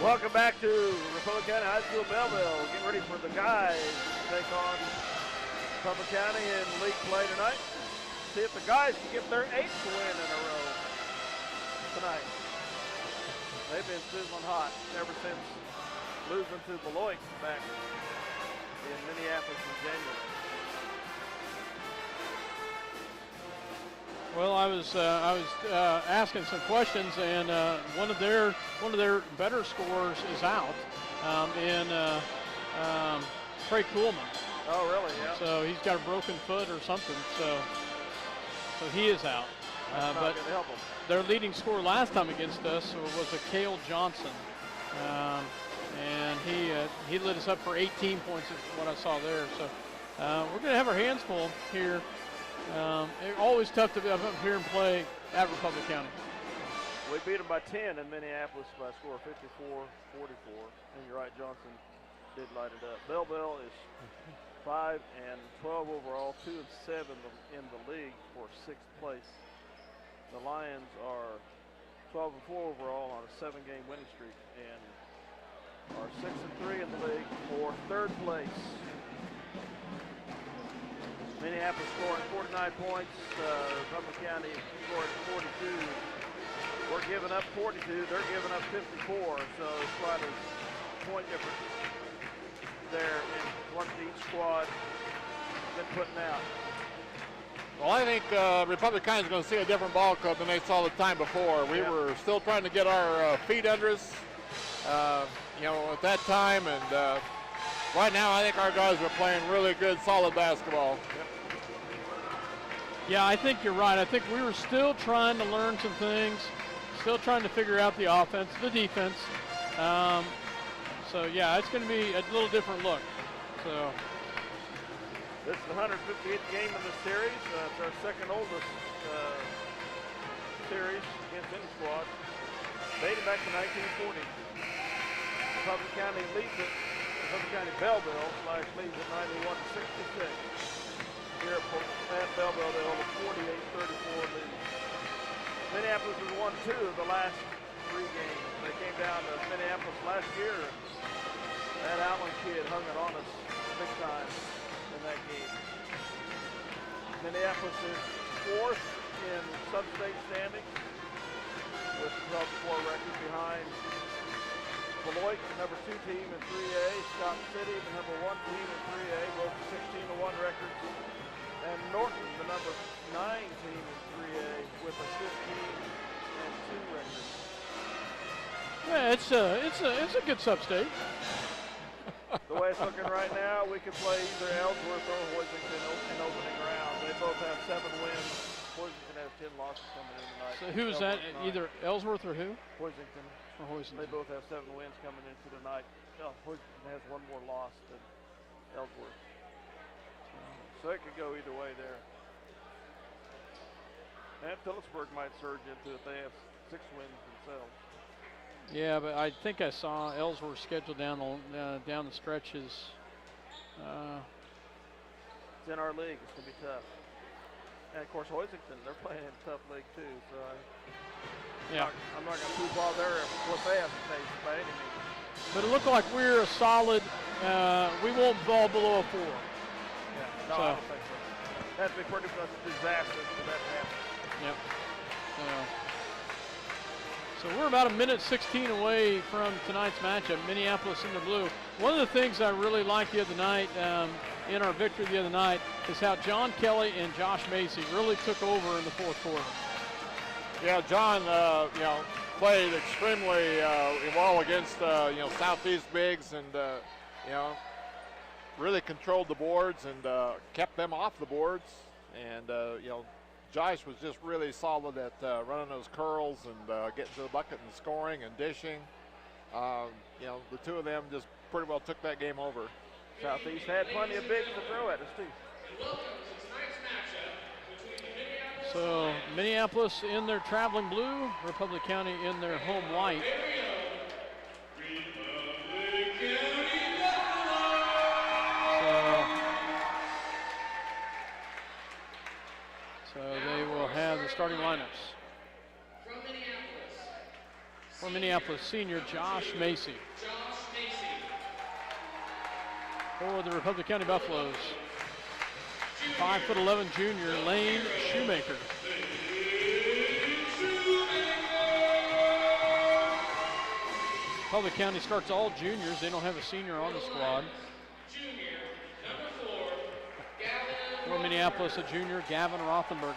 Welcome back to Republic County High School Belleville. Getting ready for the guys to take on Republic County in league play tonight. See if the guys can get their 8th win in a row tonight. They've been sizzling hot ever since losing to Beloit back in Minneapolis in January. Well, I was asking some questions, and one of their better scorers is out in Trey Kuhlman. Oh, really? Yeah. So he's got a broken foot or something. So he is out. But help him. Their leading scorer last time against us was a Cale Johnson, and he lit us up for 18 points. Is what I saw there. So we're going to have our hands full here. It's always tough to be up here and play at Republic County. We beat them by 10 in Minneapolis by a score of 54-44. And you're right, Johnson did light it up. Belleville is 5-12 overall, 2-7 in the league for 6th place. The Lions are 12-4 overall on a 7-game winning streak and are 6-3 in the league for 3rd place. Minneapolis scoring 49 points, Republic County scoring 42. We're giving up 42, they're giving up 54, so it's quite a point difference there in what each squad has been putting out. Well, I think Republic County is going to see a different ball club than they saw the time before. We were still trying to get our feet under us, at that time, and right now I think our guys are playing really good, solid basketball. Yep. Yeah, I think you're right. I think we were still trying to learn some things, still trying to figure out the offense, the defense. So, yeah, it's going to be a little different look. So. This is the 158th game of the series. It's our second oldest series against any squad, dating back to 1940. Republic County leads it. Republic County Belleville leads it 91-66. Here at Belleville, they hold a 48-34 lead. Minneapolis has won 2 of the last 3 games. They came down to Minneapolis last year. That Allen kid hung it on us big time in that game. Minneapolis is 4th in sub-state standings with 12-4 record behind Beloit, the number 2 team in 3A, Scott City, the number 1 team in 3A, both 16-1 records, and Norton, the number 9 team in 3A, with a 15-2 record. Yeah, it's a good sub-state. The way it's looking right now, we could play either Ellsworth or Hoisington in opening round. They both have 7 wins. Hoisington has 10 losses coming in tonight. So who is that? Either Ellsworth or who? Hoisington. Or Hoisington. They both have 7 wins coming into tonight. Hoisington has 1 more loss than Ellsworth. So it could go either way there. And Phillipsburg might surge into it. They have 6 wins themselves. Yeah, but I think I saw Ellsworth scheduled down the stretches. It's in our league. It's going to be tough. And, of course, Hoisington, they're playing in a tough league, too. So I'm not going to poop all what they have to face by any means. But it looked like we're a solid, we won't fall below a 4. Yeah, no, I don't think so. That'd be pretty much a disaster for that to happen. Yep. So we're about a minute 16 away from tonight's matchup, Minneapolis in the blue. One of the things I really liked the other night, in our victory the other night, is how John Kelly and Josh Macy really took over in the 4th quarter. Yeah, John, played extremely well against, Southeast bigs and, really controlled the boards and kept them off the boards. And, Josh was just really solid at running those curls and getting to the bucket and scoring and dishing. The 2 of them just pretty well took that game over. Southeast had plenty of bigs to throw at us, too. So Minneapolis in their traveling blue, Republic County in their home white. So they will have the starting lineups. From Minneapolis, For Minneapolis, senior Josh Macy. For the Republic County Buffaloes, 5'11" junior Lane Shoemaker. Republic County starts all juniors. They don't have a senior on the squad. For Minneapolis, a junior Gavin Rothenberger.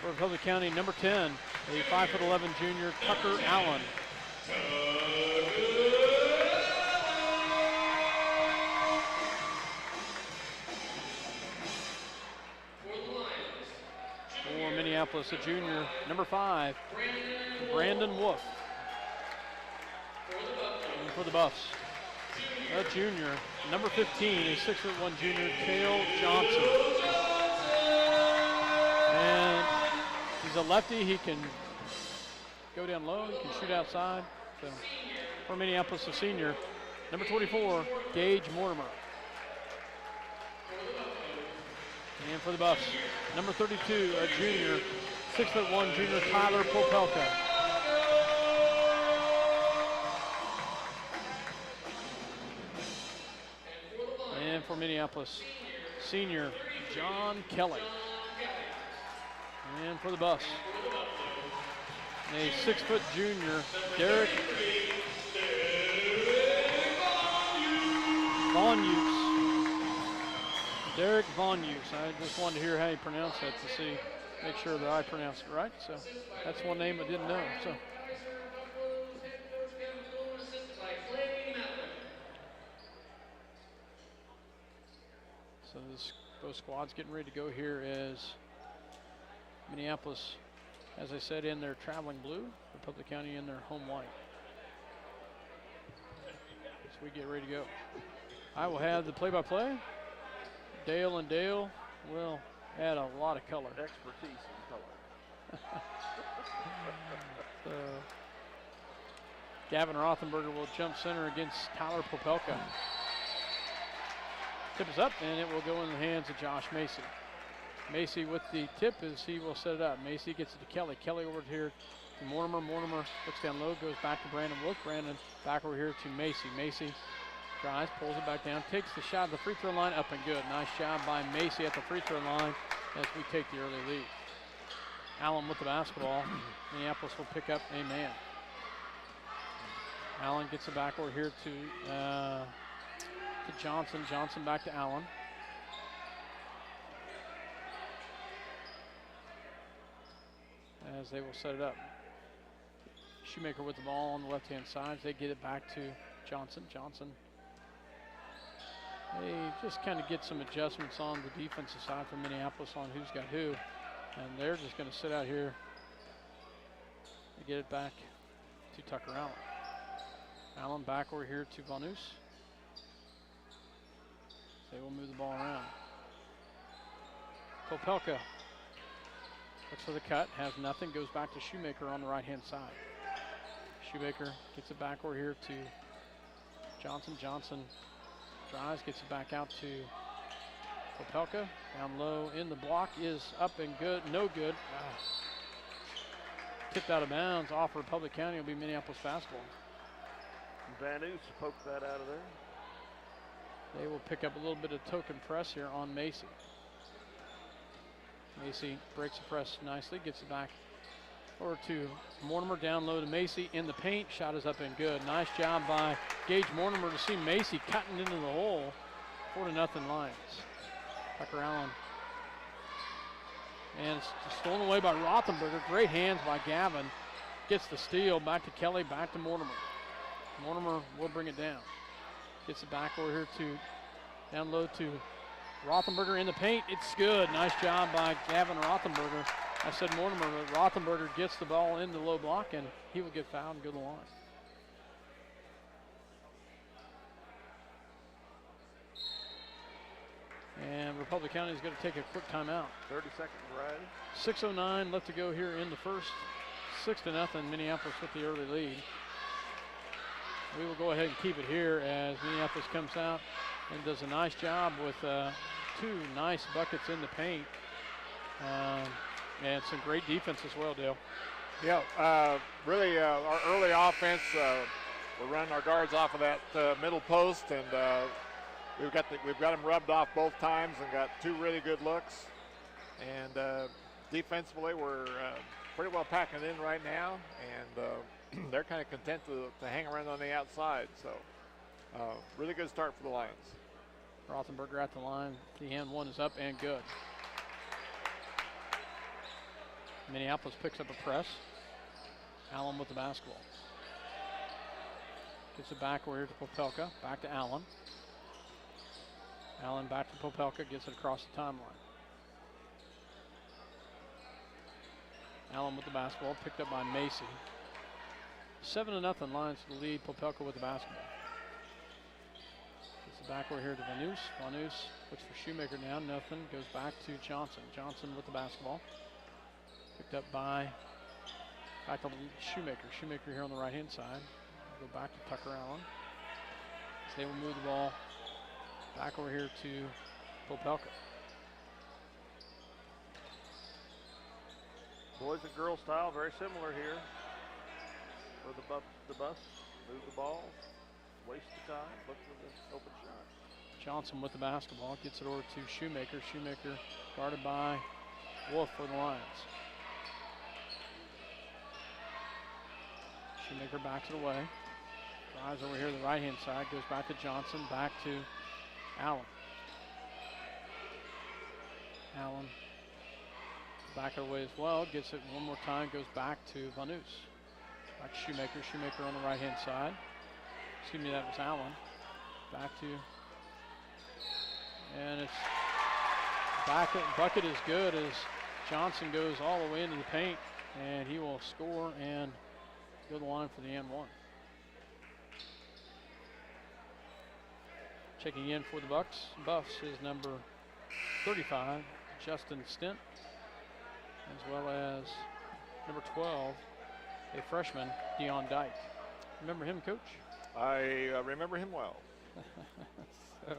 For Republic County, number 10, a 5'11" junior Tucker Allen. For Minneapolis, a junior, number 5, Brandon Wolf. And for the Buffs, a junior, number 15, a 6'1" junior, Cale Johnson. And he's a lefty. He can go down low. He can shoot outside. So for Minneapolis, a senior, number 24, Gage Mortimer. And for the Buffs, number 32, a junior, 6'1" junior, Tyler Popelka. And for Minneapolis, senior, John Kelly. And for the Buffs, a 6' junior, Derek Von Hughes. Derek Von Hughes. I just wanted to hear how you pronounce that to see, make sure that I pronounced it right. So that's one name I didn't know. So both squads getting ready to go here as Minneapolis, as I said, in their traveling blue, Republic County in their home white. So we get ready to go. I will have the play-by-play. Dale and Dale will add a lot of color. Expertise in color. So Gavin Rothenberger will jump center against Tyler Popelka. Tip is up, and it will go in the hands of Josh Macy. Macy with the tip as he will set it up. Macy gets it to Kelly. Kelly over here to Mortimer. Mortimer looks down low, goes back to Brandon Wood. Brandon back over here to Macy. Macy drives, pulls it back down, takes the shot at the free throw line, up and good. Nice job by Macy at the free throw line as we take the early lead. Allen with the basketball. Minneapolis will pick up a man. Allen gets it back over here to Johnson. Johnson back to Allen. As they will set it up. Shoemaker with the ball on the left-hand side. They get it back to Johnson. Johnson. They just kind of get some adjustments on the defensive side for Minneapolis on who's got who. And they're just going to sit out here and get it back to Tucker Allen. Allen back over here to Von Oos. They will move the ball around. Popelka looks for the cut, has nothing, goes back to Shoemaker on the right-hand side. Shoemaker gets it back over here to Johnson. Johnson drives, gets it back out to Popelka. Down low in the block is up and good, no good. Tipped out of bounds off Republic County. Will be Minneapolis basketball. Van Oos poked that out of there. They will pick up a little bit of token press here on Macy. Macy breaks the press nicely, gets it back over to Mortimer, down low to Macy in the paint. Shot is up and good. Nice job by Gage Mortimer to see Macy cutting into the hole. 4-0 Lions. Tucker Allen. And it's stolen away by Rothenberger. Great hands by Gavin. Gets the steal, back to Kelly, back to Mortimer. Mortimer will bring it down. Gets it back over here to, down low to Rothenberger in the paint. It's good. Nice job by Gavin Rothenberger. I said Mortimer, but Rothenberger gets the ball in the low block, and he will get fouled and go to the line. And Republic County is going to take a quick timeout. 30 seconds, right? 6:09 left to go here in the first. 6-0, Minneapolis with the early lead. We will go ahead and keep it here as Minneapolis comes out and does a nice job with 2 nice buckets in the paint. And some great defense as well, Dale. Yeah, really our early offense, we're running our guards off of that middle post, and we've got them rubbed off both times and got 2 really good looks. And defensively, we're pretty well packing it in right now, and they're kind of content to hang around on the outside. So really good start for the Lions. Rothenberger at the line. The end one is up and good. Minneapolis picks up a press. Allen with the basketball. Gets it back over here to Popelka. Back to Allen. Allen back to Popelka. Gets it across the timeline. Allen with the basketball. Picked up by Macy. 7-0 Lions to the lead. Popelka with the basketball. Gets it back over here to Vanus. Vanus looks for Shoemaker now. Nothing. Goes back to Johnson. Johnson with the basketball. Picked up by back to Shoemaker. Shoemaker here on the right-hand side. Go back to Tucker Allen. So they will move the ball back over here to Popelka. Boys and girls style, very similar here. For the bus, move the ball, waste the time, look for the open shot. Johnson with the basketball, gets it over to Shoemaker. Shoemaker guarded by Wolf for the Lions. Shoemaker backs it away. Drives over here to the right-hand side, goes back to Johnson, back to Allen. Allen back it away as well, gets it one more time, goes back to Vanus. Back to Shoemaker. Shoemaker on the right-hand side. Excuse me, that was Allen. Back to, and it's back. Bucket is good as Johnson goes all the way into the paint, and he will score and go to the line for the N1. Checking in for the Buffs is number 35, Justin Stent, as well as number 12, a freshman, Dion Dyke. Remember him, Coach? I remember him well. So,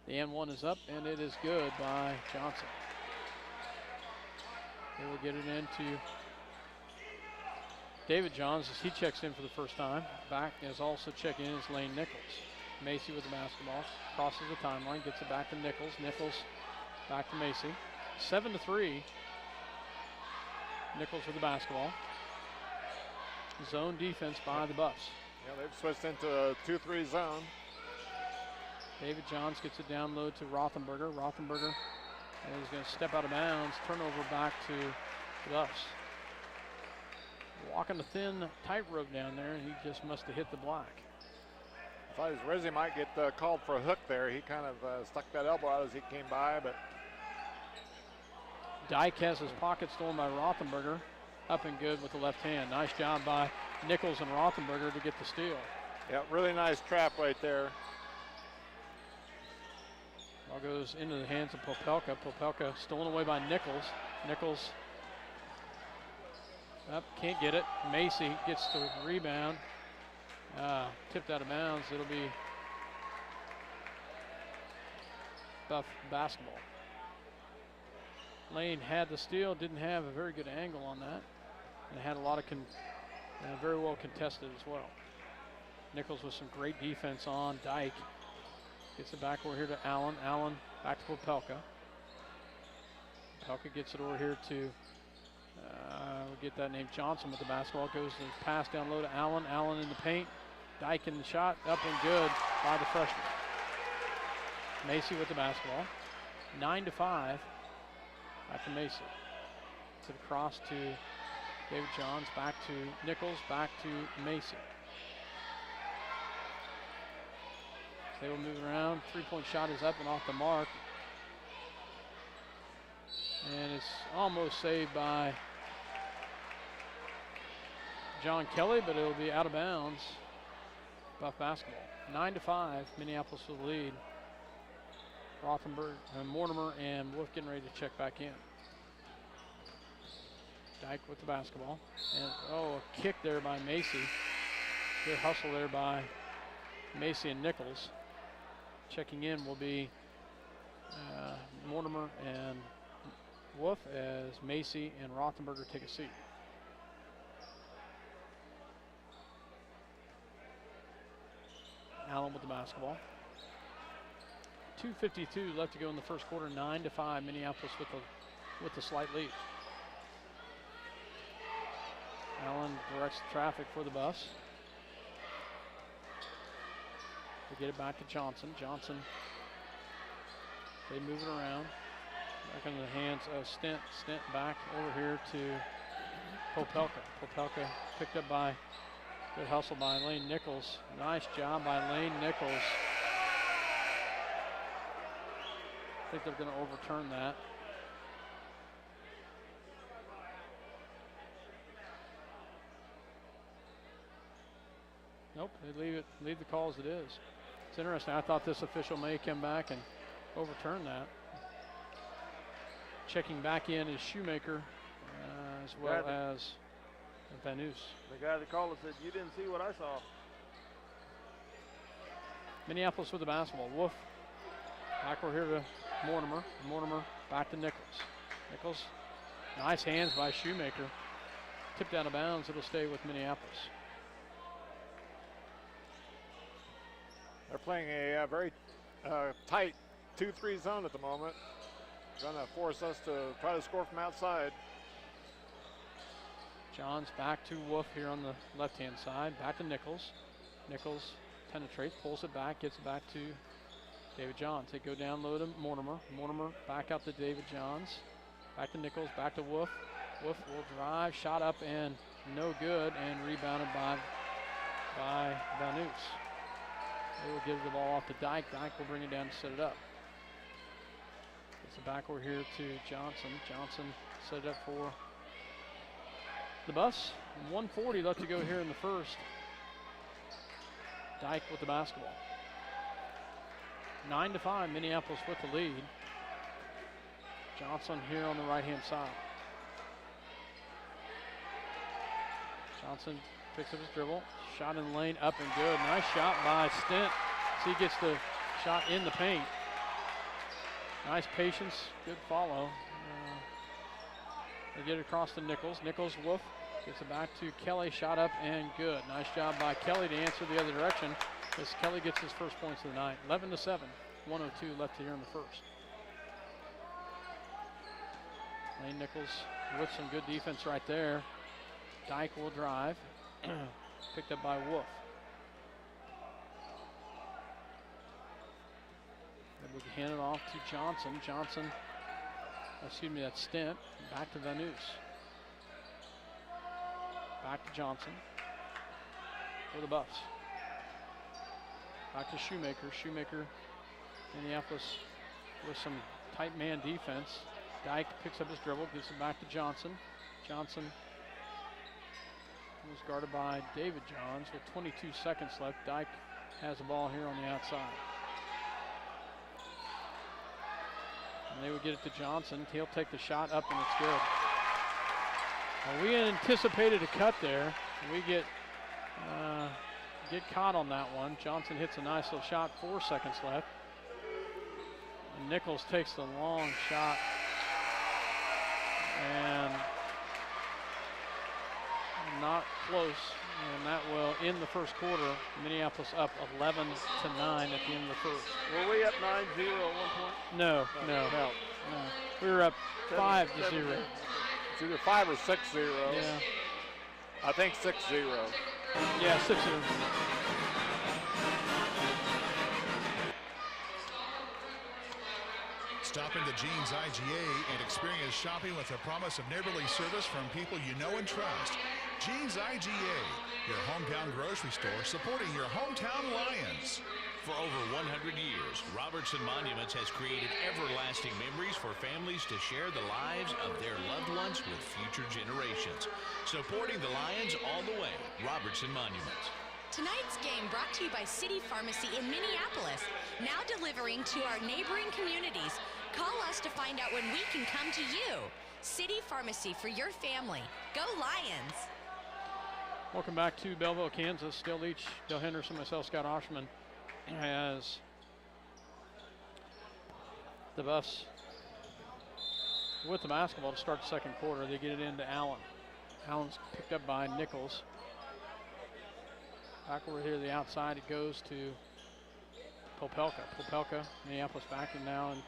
the N1 is up, and it is good by Johnson. They will get it into David Johns as he checks in for the first time. Back is also checking in is Lane Nichols. Macy with the basketball, crosses the timeline, gets it back to Nichols. Nichols back to Macy. 7-3. Nichols with the basketball. Zone defense by the Buffs. Yeah, they've switched into a 2-3 zone. David Johns gets it down low to Rothenberger. Rothenberger is going to step out of bounds. Turnover back to the Buffs. Walking the thin tightrope down there, and he just must have hit the block. I thought his Rizzi might get called for a hook there. He kind of stuck that elbow out as he came by, but Dyke has his pocket stolen by Rothenberger. Up and good with the left hand. Nice job by Nichols and Rothenberger to get the steal. Yeah, really nice trap right there. Ball goes into the hands of Popelka. Popelka stolen away by Nichols. Nichols up, can't get it. Macy gets the rebound. Tipped out of bounds. It'll be Buff basketball. Lane had the steal, didn't have a very good angle on that, and had a lot of very well contested as well. Nichols with some great defense on Dyke. Gets it back over here to Allen. Allen back to Popelka. Popelka gets it over here to, we'll get that name, Johnson with the basketball. Goes to pass down low to Allen. Allen in the paint. Dyke in the shot, up and good by the freshman. Macy with the basketball. 9-5. Back to Macy. To the cross to David Johns. Back to Nichols. Back to Macy. They will move around. Three-point shot is up and off the mark. And it's almost saved by John Kelly, but it'll be out of bounds. Buff basketball. 9-5. Minneapolis with the lead. Rothenberg, Mortimer, and Wolf getting ready to check back in. Dyke with the basketball. And, a kick there by Macy. Good hustle there by Macy and Nichols. Checking in will be Mortimer and Wolf as Macy and Rothenberger take a seat. Allen with the basketball. 2:52 left to go in the first quarter. 9-5. Minneapolis with the slight lead. Allen directs the traffic for the Buffs. They get it back to Johnson. Johnson. They move it around. Back into the hands of Stent. Stent back over here to Popelka. Popelka picked up by, good hustle by Lane Nichols. Nice job by Lane Nichols. I think they're going to overturn that. Nope, they leave the call as it is. It's interesting. I thought this official may come back and overturn that. Checking back in is Shoemaker, as well as Van Nuys. The guy that called it said, "You didn't see what I saw." Minneapolis with the basketball. Wolf. Back over here to Mortimer. Mortimer back to Nichols. Nichols. Nice hands by Shoemaker. Tipped out of bounds. It'll stay with Minneapolis. They're playing a very tight 2-3 zone at the moment. Going to force us to try to score from outside. Johns back to Wolf here on the left-hand side. Back to Nichols. Nichols penetrates, pulls it back, gets it back to David Johns. They go down low to Mortimer. Mortimer back out to David Johns. Back to Nichols, back to Wolf. Wolf will drive, shot up and no good, and rebounded by Van Nuys. They will give the ball off to Dyke. Dyke will bring it down to set it up. It's a back over here to Johnson. Johnson set it up for the Buffs. 1:40 left to go here in the first. Dyke with the basketball. 9-5, Minneapolis with the lead. Johnson here on the right-hand side. Johnson picks up his dribble. Shot in the lane, up and good. Nice shot by Stent. So he gets the shot in the paint. Nice patience, good follow. They get it across to Nichols. Nichols, Wolf, gets it back to Kelly. Shot up and good. Nice job by Kelly to answer the other direction as Kelly gets his first points of the night. 11-7, 1:02 left here in the first. Lane Nichols with some good defense right there. Dyke will drive. Picked up by Wolf. Then we hand it off to Johnson. Johnson, excuse me, that's Stent. Back to Van Nuys. Back to Johnson for the Buffs. Back to Shoemaker. Shoemaker, Minneapolis with some tight man defense. Dyke picks up his dribble, gives it back to Johnson. Johnson was guarded by David Johns with 22 seconds left. Dyke has the ball here on the outside. And they would get it to Johnson. He'll take the shot up and it's good. Well, we anticipated a cut there. We get caught on that one. Johnson hits a nice little shot, 4 seconds left. And Nichols takes the long shot and not close, and that will end the first quarter. Minneapolis up 11-9 at the end of the first. Were we up 9-0 at one point? No. We were up 5-0. It's either 5 or 6-0. Yeah. I think 6-0. Yeah, 6-0. Stop into Jeans IGA and experience shopping with a promise of neighborly service from people you know and trust. Jeans IGA, your hometown grocery store supporting your hometown Lions. For over 100 years, Robertson Monuments has created everlasting memories for families to share the lives of their loved ones with future generations. Supporting the Lions all the way, Robertson Monuments. Tonight's game brought to you by City Pharmacy in Minneapolis, now delivering to our neighboring communities. Call us to find out when we can come to you. City Pharmacy for your family. Go Lions! Welcome back to Belleville, Kansas. Dale Leach, Dale Henderson, myself, Scott Oshman, as the Buffs with the basketball to start the second quarter. They get it into Allen. Allen's picked up by Nichols. Back over here to the outside, it goes to Popelka. Popelka, Minneapolis backing now, and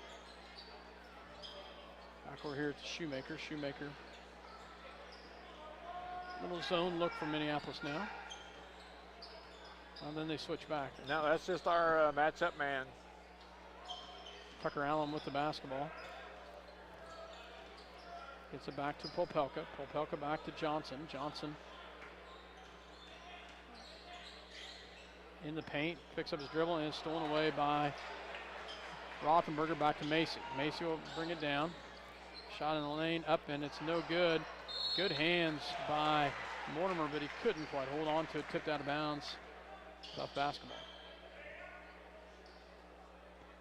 back over here to Shoemaker. Shoemaker. Little zone look for Minneapolis now. And then they switch back. Now that's just our matchup man. Tucker Allen with the basketball. Gets it back to Popelka. Popelka back to Johnson. Johnson in the paint, picks up his dribble and is stolen away by Rothenberger. Back to Macy. Macy will bring it down. Shot in the lane, up, and it's no good. Good hands by Mortimer, but he couldn't quite hold on to it. Tipped out of bounds. Tough basketball.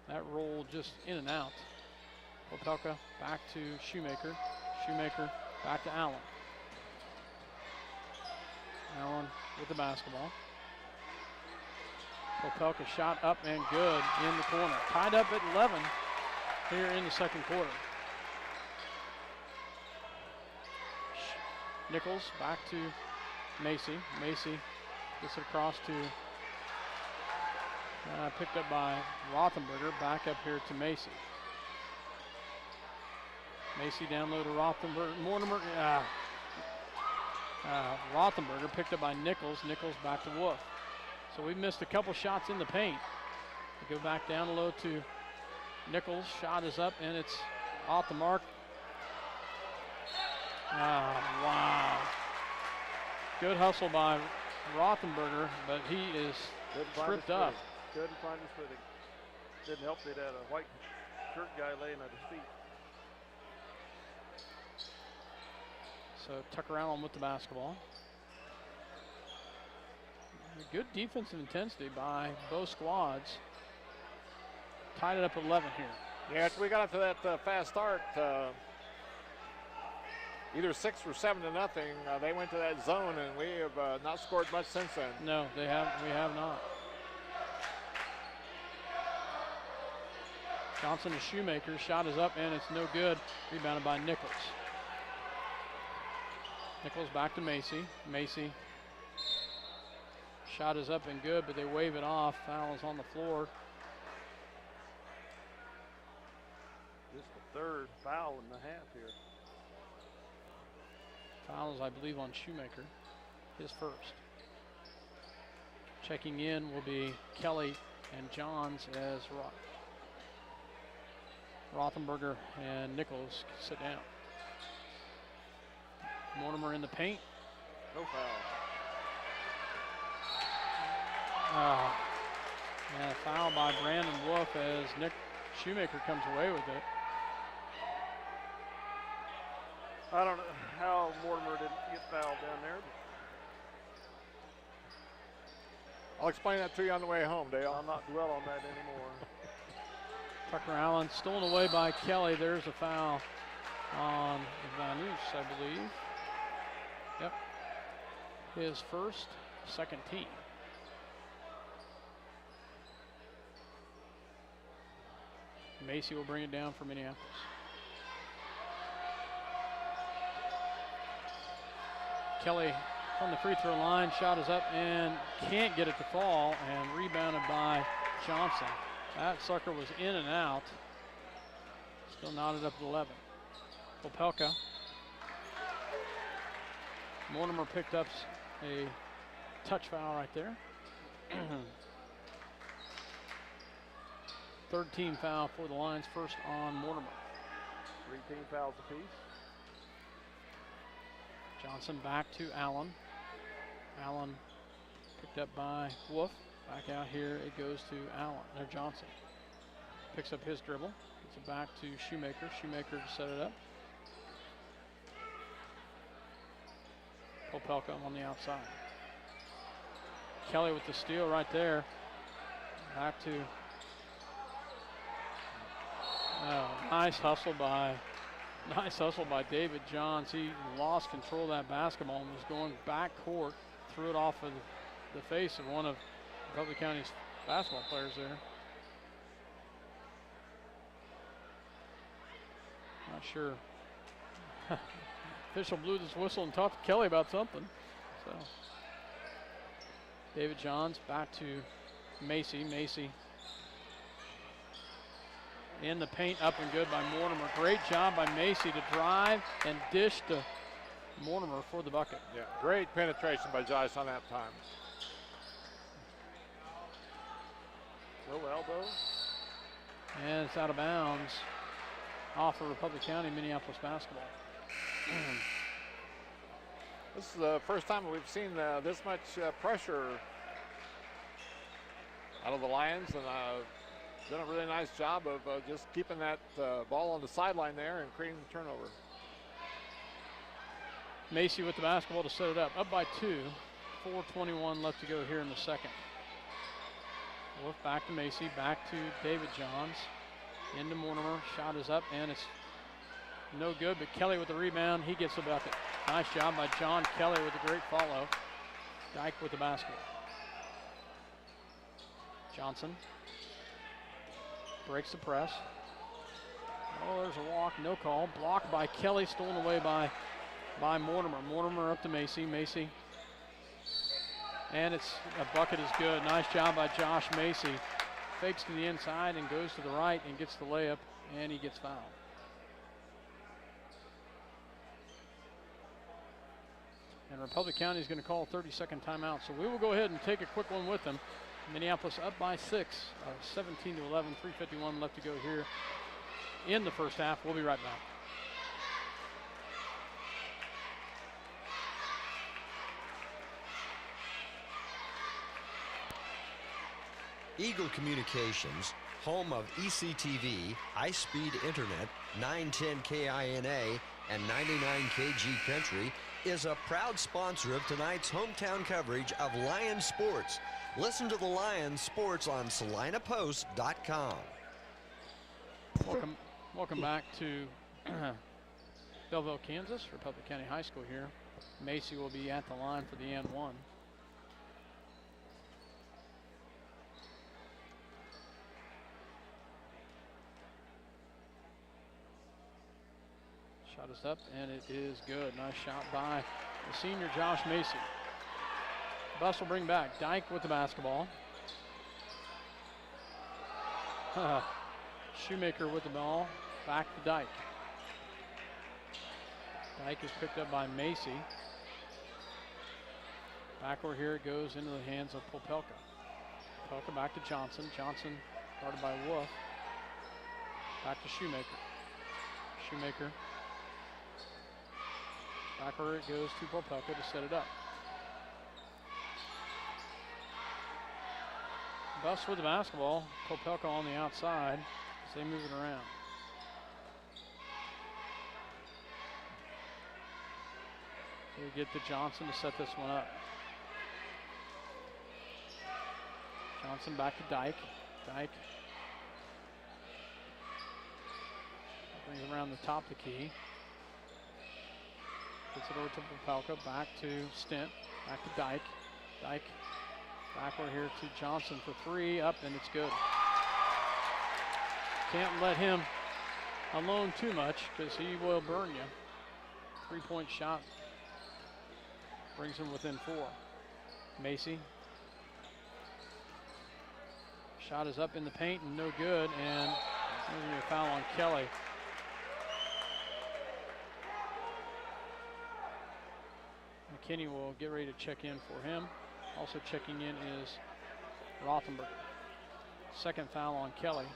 That roll just in and out. Popelka back to Shoemaker. Shoemaker back to Allen. Allen with the basketball. Popelka shot up and good in the corner. Tied up at 11 here in the second quarter. Nichols back to Macy. Macy gets it across to, picked up by Rothenberger. Back up here to Macy. Macy down low to Rothenberger. Mortimer, Rothenberger picked up by Nichols. Nichols back to Wolf. So we missed a couple shots in the paint. We go back down low to Nichols. Shot is up and it's off the mark. Wow. Good hustle by Rothenberger, but he is tripped up. Couldn't find his footing. Didn't help that a white shirt guy laying at his feet. So Tucker Allen with the basketball. Good defensive intensity by both squads. Tied it up at 11 here. Yeah, after we got up to that fast start, either 6 or 7 to nothing, they went to that zone, and we have not scored much since then. No, we have not. Johnson to Shoemaker. Shot is up, and it's no good. Rebounded by Nichols. Nichols back to Macy. Macy. Shot is up and good, but they wave it off. Foul is on the floor. Just the third foul in the half here. Foul is, I believe, on Shoemaker. His first. Checking in will be Kelly and Johns as Rothenberger and Nichols sit down. Mortimer in the paint. No foul. And a foul by Brandon Wolf as Nick Shoemaker comes away with it. I don't know how Mortimer didn't get fouled down there. I'll explain that to you on the way home, Dale. I'll not dwell on that anymore. Tucker Allen stolen away by Kelly. There's a foul on Vanus, I believe. Yep. His first, second team. Macy will bring it down for Minneapolis. Kelly from the free throw line, shot is up and can't get it to fall, and rebounded by Johnson. That sucker was in and out. Still knotted up at 11. Popelka. Mortimer picked up a touch foul right there. Third team foul for the Lions, first on Mortimer. 3 team fouls apiece. Johnson back to Allen. Allen picked up by Wolf. Back out here, it goes to Johnson. Picks up his dribble. Gets it back to Shoemaker. Shoemaker to set it up. Popelka on the outside. Kelly with the steal right there. Back to nice hustle by David Johns. He lost control of that basketball and was going back court, threw it off of the face of one of Republic County's basketball players there. Not sure Official blew this whistle and talked to Kelly about something. So David Johns back to Macy. Macy in the paint, up and good by Mortimer. Great job by Macy to drive and dish to Mortimer for the bucket. Yeah, great penetration by Josh on that time. No elbow. And it's out of bounds off of Republic County Minneapolis basketball. This is the first time we've seen this much pressure out of the Lions, and done a really nice job of just keeping that ball on the sideline there and creating the turnover. Macy with the basketball to set it up by 2. 4:21 left to go here in the second. Wolf back to Macy, back to David Johns, into Mortimer. Shot is up and it's no good, but Kelly with the rebound, he gets the bucket. Nice job by John Kelly with a great follow. Dyke with the basketball. Johnson breaks the press. Oh, there's a walk, no call. Blocked by Kelly, stolen away by Mortimer. Mortimer up to Macy. Macy. And it's a bucket is good. Nice job by Josh Macy. Fakes to the inside and goes to the right and gets the layup, and he gets fouled. And Republic County is going to call a 30-second timeout. So we will go ahead and take a quick one with them. Minneapolis up by 6, 17 to 11, 3:51 left to go here in the first half. We'll be right back. Eagle Communications, home of ECTV, high-speed internet, 910 KINA, and 99 KG Country, is a proud sponsor of tonight's hometown coverage of Lions sports. Listen to the Lions sports on SalinaPost.com. Welcome back to Belleville, Kansas, Republic County High School here. Macy will be at the line for the and one. Shot is up, and it is good. Nice shot by the senior Josh Macy. Bus will bring back Dyke with the basketball. Shoemaker with the ball. Back to Dyke. Dyke is picked up by Macy. Backward here it goes into the hands of Popelka. Popelka back to Johnson. Johnson guarded by Wolf. Back to Shoemaker. Shoemaker. Backward it goes to Popelka to set it up. Bus with the basketball. Popelka on the outside as they move it around. So we get to Johnson to set this one up. Johnson back to Dyke. Dyke brings around the top of the key. Gets it over to Popelka, back to Stint, back to Dyke. Dyke backward here to Johnson for three, up, and it's good. Can't let him alone too much because he will burn you. 3-point shot brings him within 4. Macy. Shot is up in the paint and no good, and there's going to be a foul on Kelly. McKinney will get ready to check in for him. Also checking in is Rothenberg. Second foul on Kelly.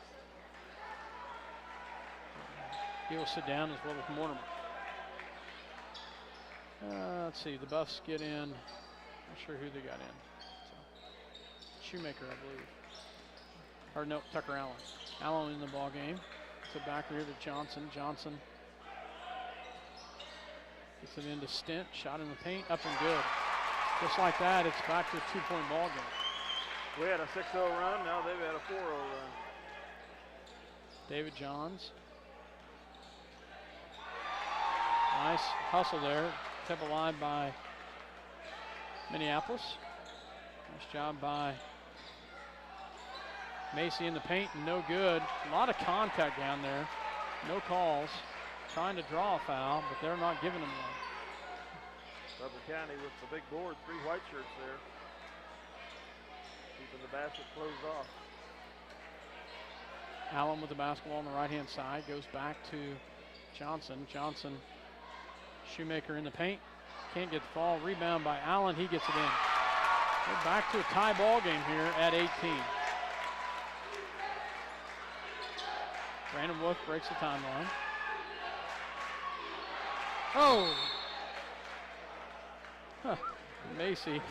He will sit down as well as Mortimer. Let's see, the Buffs get in. Not sure who they got in. So, Shoemaker, I believe. Or no, Tucker Allen. Allen in the ball game. It's a backer here to Johnson. Johnson gets it into Stint. Shot in the paint, up and good. Just like that, it's back to a 2-point ball game. We had a 6-0 run, now they've had a 4-0 run. David Johns. Nice hustle there. Kept alive by Minneapolis. Nice job by Macy in the paint, and no good. A lot of contact down there. No calls. trying to draw a foul, but they're not giving him one. Butler County with the big board, 3 white shirts there. Keeping the basket closed off. Allen with the basketball on the right-hand side, goes back to Johnson. Johnson, Shoemaker in the paint. Can't get the ball. Rebound by Allen. He gets it in. We're back to a tie ball game here at 18. Brandon Wolf breaks the timeline. Oh! Huh. Macy's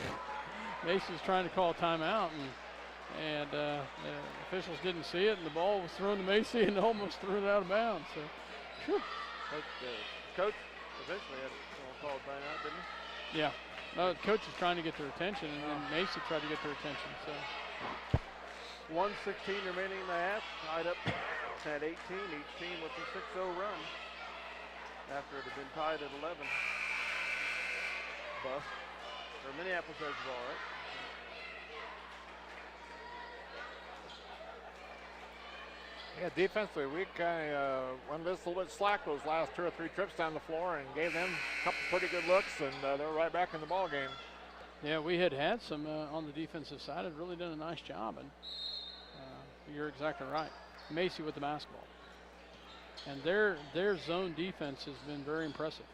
trying to call a timeout, and the officials didn't see it, and the ball was thrown to Macy and almost threw it out of bounds. So, whew. Coach eventually had to call a timeout, didn't he? Yeah. The coach is trying to get their attention, and then Macy tried to get their attention. So 1:16 remaining in the half, tied up at 18. Each team with a 6-0 run after it had been tied at 11. Buff, or Minneapolis has the ball, right? Yeah, defensively, we kind of went a little bit slack those last 2 or 3 trips down the floor and gave them a couple pretty good looks, and they were right back in the ball game. Yeah, we had some on the defensive side. Had really done a nice job, and you're exactly right. Macy with the basketball, and their zone defense has been very impressive.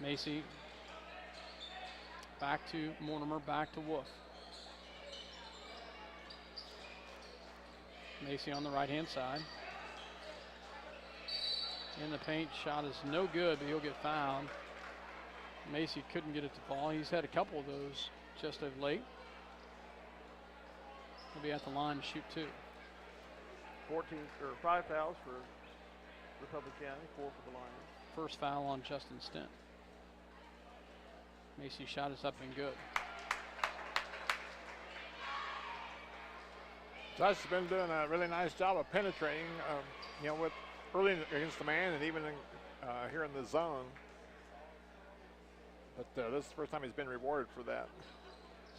Macy back to Mortimer, back to Wolf. Macy on the right-hand side. In the paint, shot is no good, but he'll get fouled. Macy couldn't get it to fall. He's had a couple of those just of late. He'll be at the line to shoot 2. 5 fouls for Republic County, 4 for the Lions. First foul on Justin Stent. Macy's shot is up and good. Josh has been doing a really nice job of penetrating, with early against the man and even here in the zone. But this is the first time he's been rewarded for that.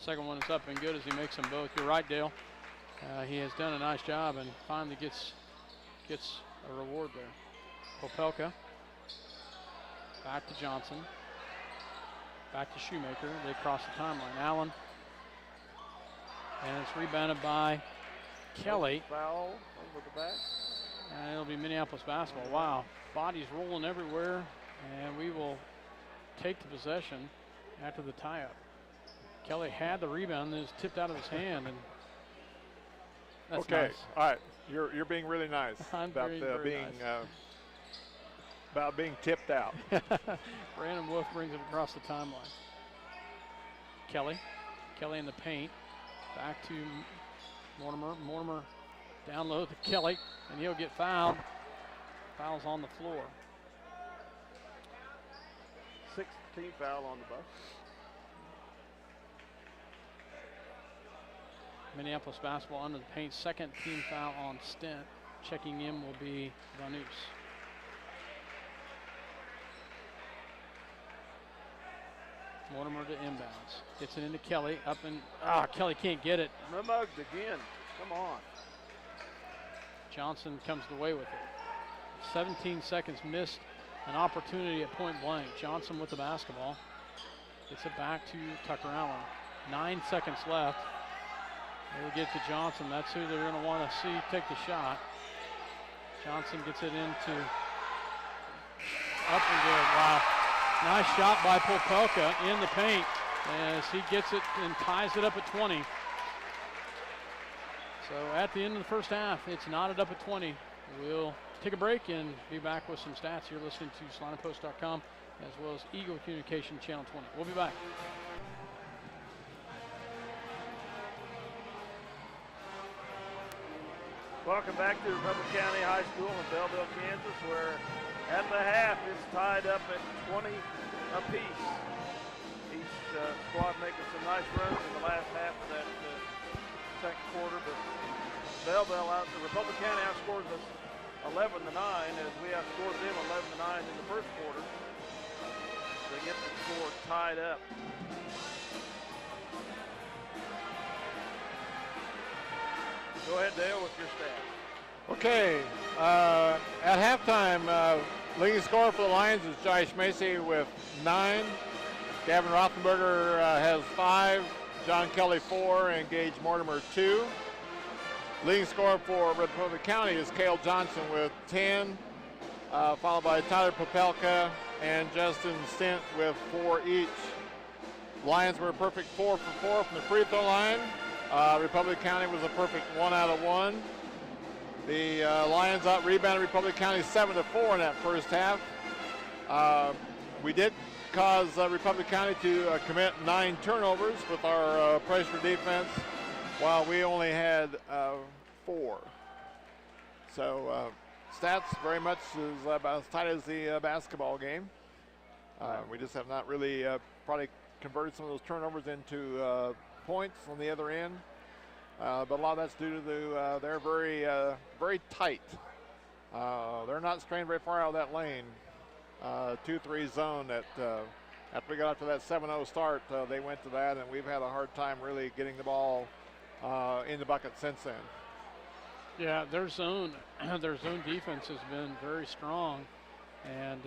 Second one is up and good as he makes them both. You're right, Dale. He has done a nice job and finally gets a reward there. Popelka. Back to Johnson. Back to Shoemaker. They cross the timeline. Allen. And it's rebounded by Kelly. Foul over the back. And it'll be Minneapolis basketball. Wow. Bodies rolling everywhere. And we will take the possession after the tie-up. Kelly had the rebound, then it's tipped out of his hand. And that's okay, nice. All right. You're being really nice about about being tipped out. Brandon Wolf brings it across the timeline. Kelly in the paint. Back to Mortimer. Mortimer down low to Kelly, and he'll get fouled. Foul's on the floor. 16th foul on the bus. Minneapolis basketball under the paint. Second team foul on Stent. Checking in will be Vanus. Mortimer to inbounds. Gets it into Kelly. Up and Kelly can't get it. Mugged again. Come on. Johnson comes away with it. 17 seconds missed. An opportunity at point blank. Johnson with the basketball. Gets it back to Tucker Allen. 9 seconds left. They will get to Johnson. That's who they're going to want to see take the shot. Johnson gets it into up and good. Wow. Nice shot by Popelka in the paint as he gets it and ties it up at 20. So at the end of the first half, it's knotted up at 20. We'll take a break and be back with some stats. You're listening to SalinaPost.com as well as Eagle Communication Channel 20. We'll be back. Welcome back to Republic County High School in Belleville, Kansas, where at the half it's tied up at 20 apiece. Each squad making some nice runs in the last half of that second quarter, but the Republic County outscores us 11-9 as we outscored them 11-9 in the first quarter. They get the score tied up. Go ahead, Dale, with your stats. Okay, At halftime, leading scorer for the Lions is Josh Macy with 9. Gavin Rothenberger has 5. John Kelly 4, and Gage Mortimer 2. Leading scorer for Republic County is Cale Johnson with 10, followed by Tyler Popelka and Justin Stint with 4 each. Lions were a perfect 4 for 4 from the free throw line. Republic County was a perfect 1 out of 1. The Lions out-rebounded Republic County 7-4 in that first half. We did cause Republic County to commit 9 turnovers with our pressure defense, while we only had 4. So stats very much is about as tight as the basketball game. We just have not really probably converted some of those turnovers into points on the other end. But a lot of that's due to they're very tight. They're not straying very far out of that lane. 2-3 zone that after we got up to that 7-0 start, they went to that, and we've had a hard time really getting the ball in the bucket since then. Yeah, their zone defense has been very strong, and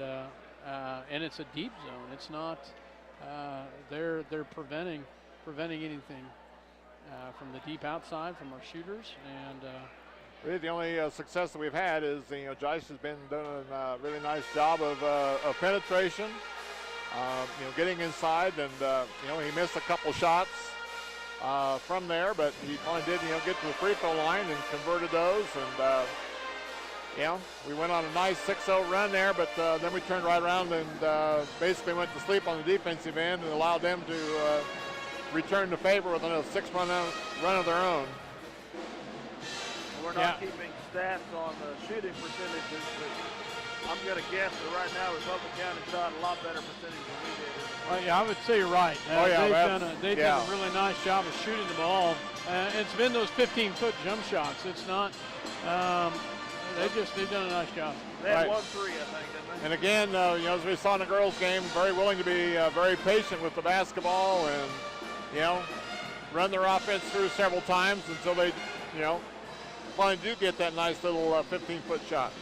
it's a deep zone. It's not they're preventing anything from the deep outside from our shooters, and really the only success that we've had is Joyce has been doing a really nice job of penetration, getting inside, and he missed a couple shots from there, but he finally did get to the free throw line and converted those, and we went on a nice 6-0 run there, but then we turned right around and basically went to sleep on the defensive end and allowed them to return the favor with a 6-run run of their own. We're not keeping stats on the shooting percentages, but I'm going to guess that right now Republic County shot a lot better percentage than we did. Well, yeah, I would say you're right. They've done a really nice job of shooting the ball. It's been those 15-foot jump shots. It's not. They've done a nice job. They had 1-3, I think, didn't they? And again, as we saw in the girls' game, very willing to be very patient with the basketball and run their offense through several times until they finally do get that nice little 15-foot shot.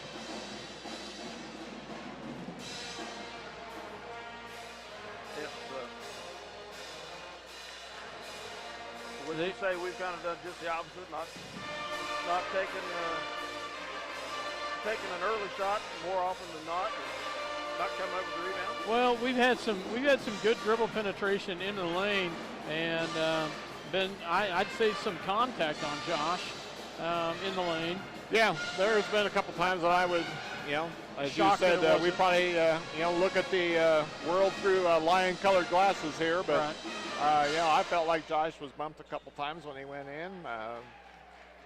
Would you say we've kind of done just the opposite, not taking an early shot more often than not, not coming up with the rebound? Well, we've had some good dribble penetration into the lane, and I'd say some contact on Josh in the lane. Yeah, there's been a couple times that I would, as you said, we probably look at the world through lion-colored glasses here, but. Right. I felt like Josh was bumped a couple times when he went in.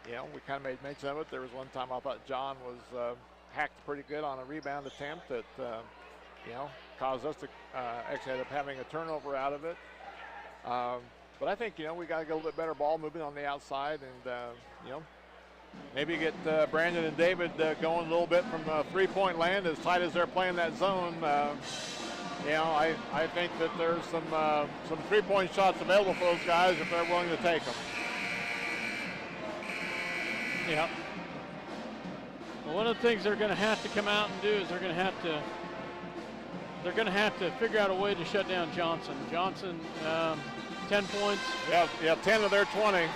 We kind of made mention of it. There was one time I thought John was hacked pretty good on a rebound attempt that, caused us to actually end up having a turnover out of it. But I think, we got to get a little bit better ball movement on the outside and, maybe get Brandon and David going a little bit from three-point land as tight as they're playing that zone. I think that there's some three-point shots available for those guys if they're willing to take them. Yeah. Well, one of the things they're going to have to come out and do is they're going to have to figure out a way to shut down Johnson. Johnson, 10 points. Yeah, 10 of their 20.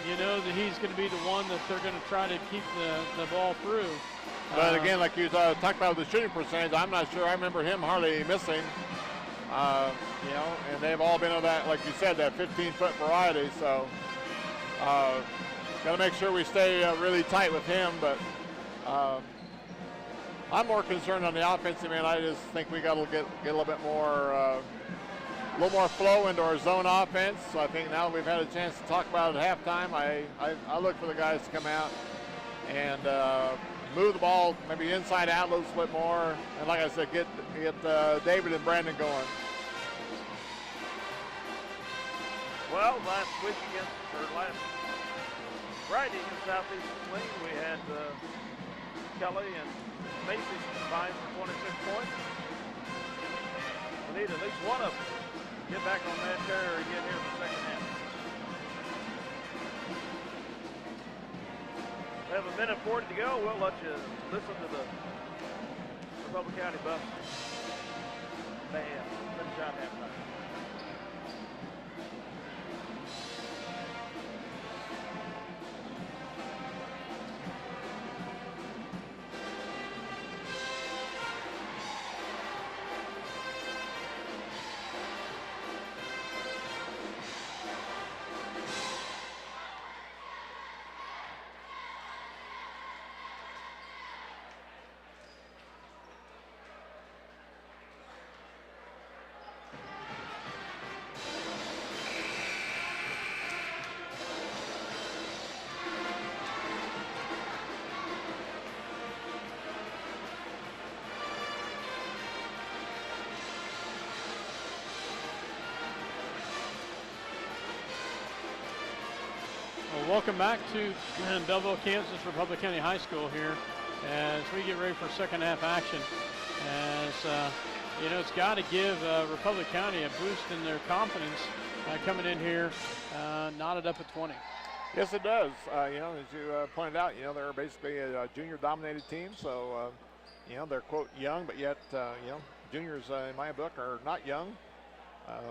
You know that he's going to be the one that they're going to try to keep the ball through. But again, like you talked about the shooting percentage, I'm not sure I remember him hardly missing. And they've all been of that, like you said, that 15-foot variety. So got to make sure we stay really tight with him. But I'm more concerned on the offensive end. I just think we got to get a little bit more, flow into our zone offense. So I think now we've had a chance to talk about it at halftime. I look for the guys to come out and move the ball maybe inside out a little bit more, and like I said, get David and Brandon going. Well, last Friday against Southeast Wayne, we had Kelly and Macy combined for 26 points. We need at least one of them to get back on that carrier again here in the second half. We have a minute 40 to go. We'll let you listen to the Republic County bus band finish out halftime. Welcome back to Belleville, Kansas Republic County High School here as we get ready for second half action. As you know, it's got to give Republic County a boost in their confidence coming in here, knotted up at 20. Yes, it does. You know, as you pointed out, you know, they're basically a junior-dominated team, so you know, they're quote young, but yet you know, juniors in my book are not young.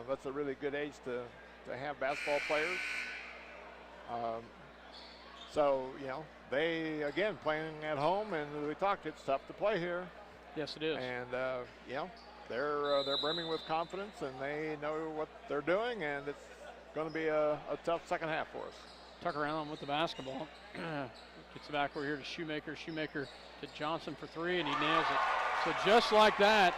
That's a really good age to have basketball players. So, you know, they, again, playing at home, and we talked, it's tough to play here. Yes, it is. And, you know, they're brimming with confidence, and they know what they're doing, and it's going to be a tough second half for us. Tucker Allen with the basketball. Gets it back over here to Shoemaker. Shoemaker to Johnson for three, and he nails it. So just like that,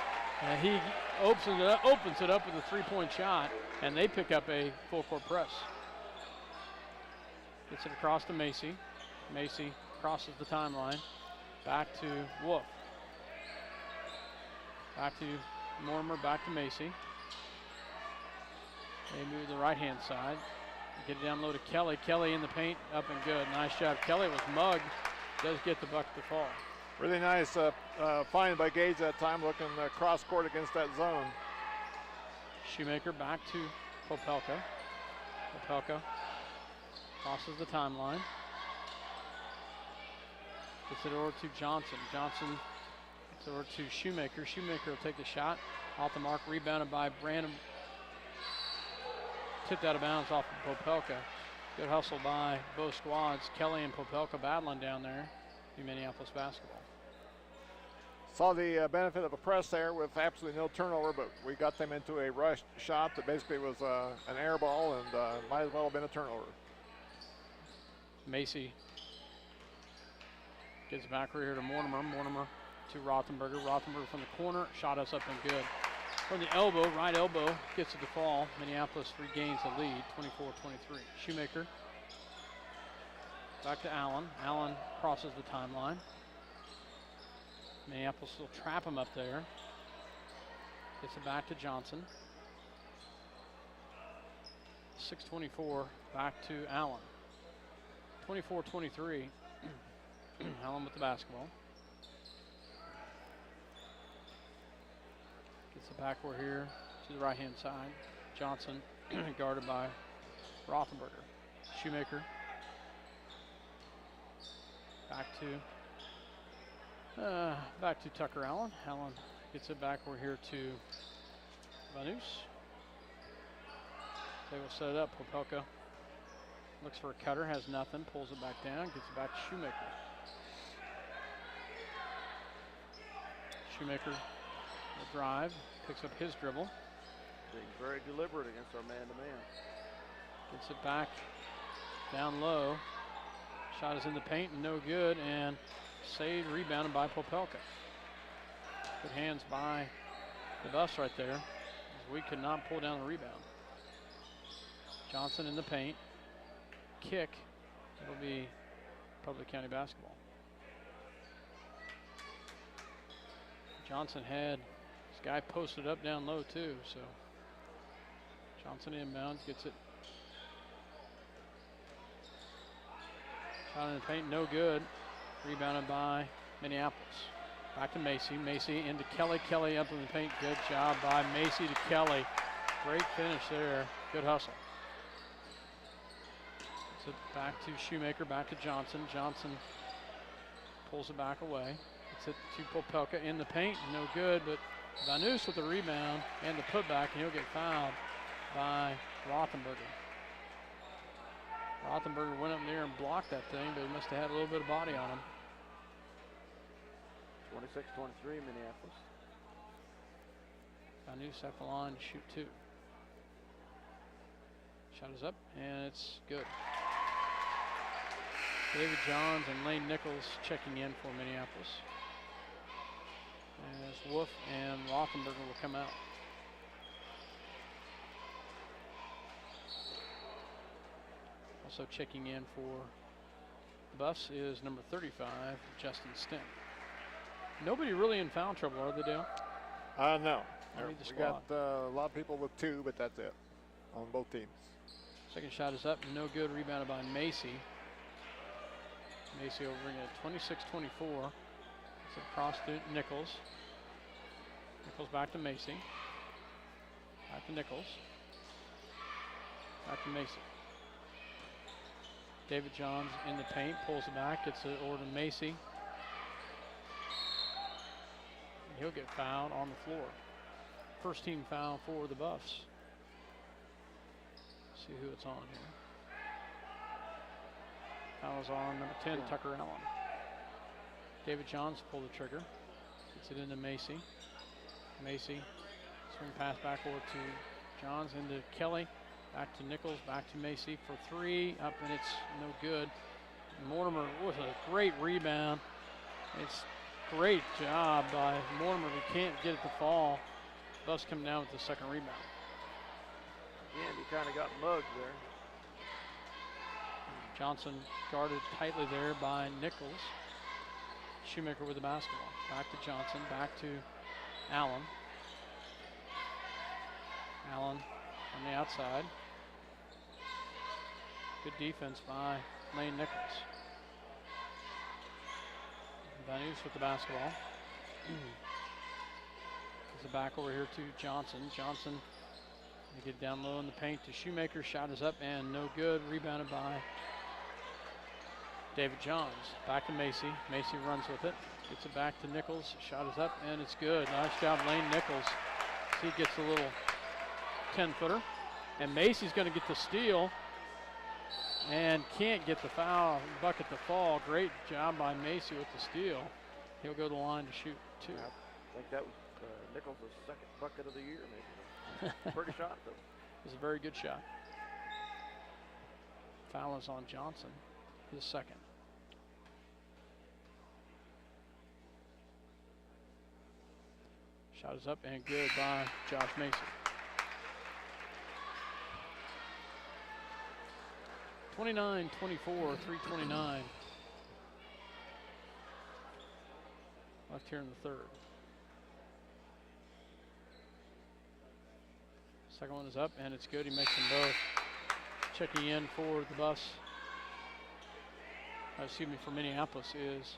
he opens it up with a three-point shot, and they pick up a full-court press. Gets it across to Macy. Macy crosses the timeline. Back to Wolf. Back to Mortimer, back to Macy. They move to the right-hand side. Get it down low to Kelly. Kelly in the paint, up and good. Nice job. Kelly was mugged. Does get the bucket to fall. Really nice find by Gage that time, looking cross-court against that zone. Shoemaker back to Popelka. Popelka crosses the timeline. Gets it over to Johnson. Johnson gets it over to Shoemaker. Shoemaker will take the shot. Off the mark, rebounded by Brandon. Tipped out of bounds off of Popelka. Good hustle by both squads. Kelly and Popelka battling down there in Minneapolis basketball. Saw the benefit of a press there with absolutely no turnover, but we got them into a rush shot that basically was an air ball and might as well have been a turnover. Macy gets back right here to Mortimer. Mortimer to Rothenberger. Rothenberger from the corner. Shot us up and good. From the elbow, right elbow, gets it to fall. Minneapolis regains the lead, 24-23. Shoemaker back to Allen. Allen crosses the timeline. Minneapolis will trap him up there. Gets it back to Johnson. 6:24 back to Allen. 24-23. Allen with the basketball. Gets it backward here to the right-hand side. Johnson guarded by Rothenberger. Shoemaker back to Tucker Allen. Allen gets it backward here to Vanus. They will set it up. Popelka looks for a cutter, has nothing, pulls it back down, gets it back to Shoemaker. Shoemaker will drive, picks up his dribble. Being very deliberate against our man-to-man. Gets it back down low. Shot is in the paint, no good, and saved, rebounded by Popelka. Good hands by the bus right there, as we could not pull down the rebound. Johnson in the paint. Kick. It'll be Republic County basketball. Johnson had this guy posted up down low too, so Johnson inbounds, gets it. Shot in the paint, no good. Rebounded by Minneapolis. Back to Macy. Macy into Kelly. Kelly up in the paint. Good job by Macy to Kelly. Great finish there. Good hustle. Back to Shoemaker, back to Johnson. Johnson pulls it back away. It's it to Popelka in the paint, no good, but Vanus with the rebound and the putback, and he'll get fouled by Rothenberger. Rothenberger went up there and blocked that thing, but he must have had a little bit of body on him. 26-23 Minneapolis. Vanus at the line to shoot 2. Shot is up, and it's good. David Johns and Lane Nichols checking in for Minneapolis. As Wolf and Rothenberger will come out. Also checking in for the Buffs is number 35, Justin Stem. Nobody really in foul trouble, are they, Dale? No. Only the We squad. got a lot of people with 2, but that's it on both teams. Second shot is up, no good. Rebounded by Macy. Macy will bring it 26-24. It's across to Nichols. Nichols back to Macy. Back to Nichols. Back to Macy. David Johns in the paint, pulls it back, gets it over to Macy. He'll get fouled on the floor. First team foul for the Buffs. See who it's on here. Foul is on number 10, Tucker Allen. David Johns pull the trigger. Gets it into Macy. Macy, swing pass back over to Johns, into Kelly. Back to Nichols, back to Macy for 3, up, and it's no good. Mortimer with a great rebound. It's great job by Mortimer. He can't get it to fall. Buffs come down with the second rebound. Again, he kind of got mugged there. Johnson guarded tightly there by Nichols. Shoemaker with the basketball. Back to Johnson, back to Allen. Allen on the outside. Good defense by Lane Nichols. Vanus with the basketball. Gives it back over here to Johnson. Johnson, they get down low in the paint to Shoemaker. Shot is up and no good. Rebounded by David Johns. Back to Macy. Macy runs with it. Gets it back to Nichols. Shot is up and it's good. Nice job, Lane Nichols. He gets a little 10-footer. And Macy's going to get the steal and can't get the foul bucket to fall. Great job by Macy with the steal. He'll go to the line to shoot 2. I think that was Nichols' second bucket of the year, maybe. Pretty shot, though. It was a very good shot. Foul is on Johnson, his second. Shot is up and good by Josh Macy. 29-24, 3:29 left here in the third. Second one is up and it's good. He makes them both. Checking in for the Buffs, for Minneapolis is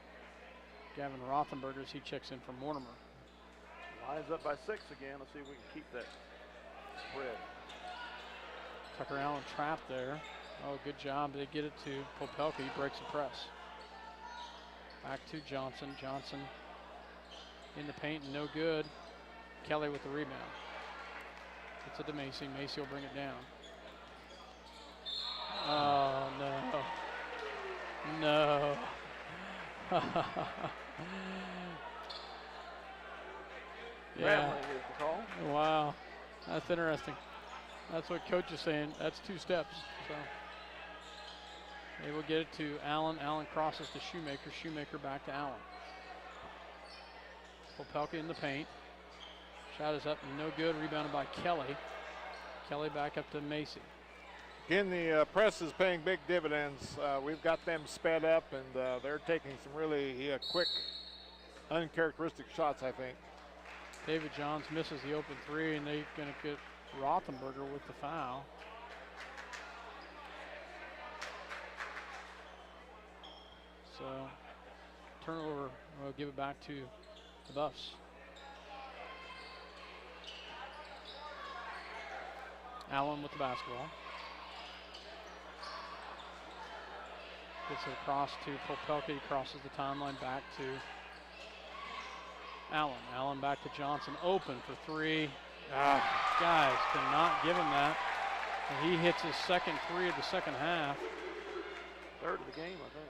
Gavin Rothenberger as he checks in for Mortimer. Lines up by 6 again. Let's see if we can keep that spread. Tucker Allen trapped there. Oh, good job. They get it to Popelka. He breaks the press. Back to Johnson. Johnson in the paint, no good. Kelly with the rebound. Gets it to Macy. Macy will bring it down. Oh, no. No. Yeah. Is the call. Wow. That's interesting. That's what coach is saying. That's 2 steps. So they will get it to Allen. Allen crosses to Shoemaker. Shoemaker back to Allen. Popelka in the paint. Shot is up and no good. Rebounded by Kelly. Kelly back up to Macy. Again, the press is paying big dividends. We've got them sped up, and they're taking some really quick, uncharacteristic shots, I think. David Johns misses the open 3, and they're going to get Rothenberger with the foul. So turnover, we'll give it back to the Buffs. Allen with the basketball. Gets it across to Popelka. He crosses the timeline back to Allen. Allen back to Johnson. Open for three. Guys cannot give him that. And he hits his second three of the second half. Third of the game, I think.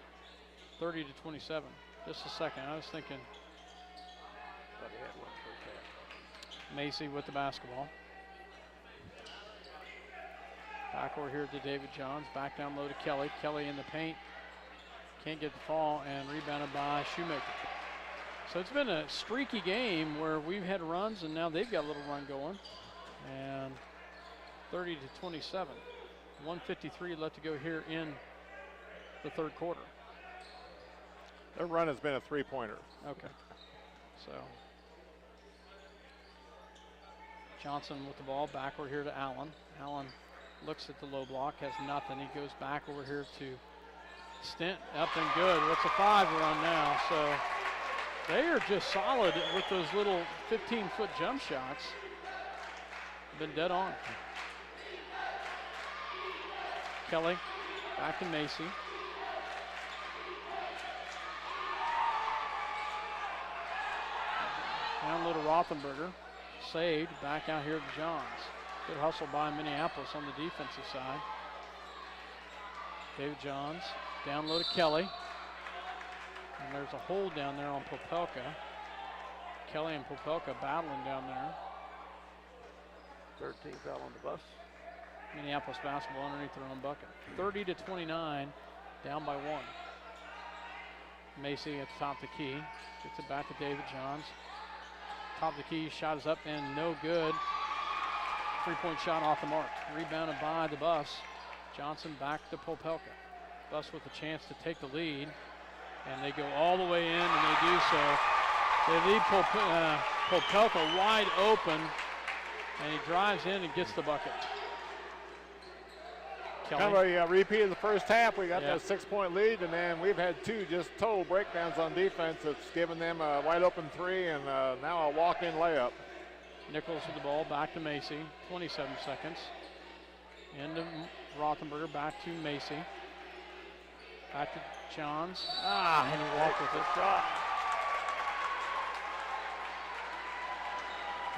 30 to 27. Just a second. I was thinking Thought he had one first half. Macy with the basketball. Back over here to David Johns. Back down low to Kelly. Kelly in the paint. Can't get the fall, and rebounded by Shoemaker. So it's been a streaky game where we've had runs, and now they've got a little run going. And 30 to 27. 1:53 left to go here in the third quarter. Their run has been a three-pointer. Okay. So Johnson with the ball back over here to Allen. Allen looks at the low block, has nothing. He goes back over here to Stent, up and good. What's a 5 run now? So they are just solid with those little 15-foot jump shots. Been dead on. Kelly back to Macy. Down low to Rothenberger. Saved. Back out here to Johns. Good hustle by Minneapolis on the defensive side. David Johns. Down low to Kelly. And there's a hold down there on Popelka. Kelly and Popelka battling down there. 13 foul on the bus. Minneapolis basketball underneath their own bucket. 30 to 29, down by 1. Macy at the top of the key. Gets it back to David Johns. Top of the key, shot is up and no good. 3-point shot off the mark. Rebounded by the bus. Johnson back to Popelka. Bus with a chance to take the lead. And they go all the way in, and they do so. They leave Popelka wide open, and he drives in and gets the bucket. Kelly. Kind of a repeat of the first half. We got that 6-point lead, and then we've had two just total breakdowns on defense. It's given them a wide open three and now a walk-in layup. Nichols with the ball, back to Macy. 27 seconds. Into Rothenberger, back to Macy. Back to Johns. And he walked with it. Shot.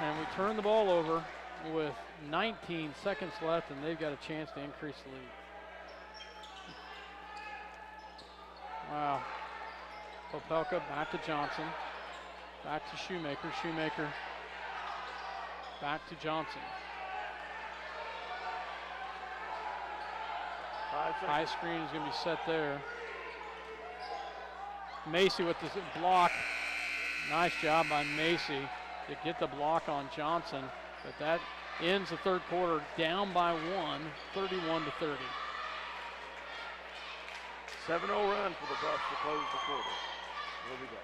And we turn the ball over with 19 seconds left, and they've got a chance to increase the lead. Wow. Popelka back to Johnson. Back to Shoemaker. Shoemaker back to Johnson. High screen is going to be set there. Macy with the block. Nice job by Macy to get the block on Johnson, but that ends the third quarter down by 1, 31 to 30. 7-0 run for the Bucks to close the quarter. Here we go.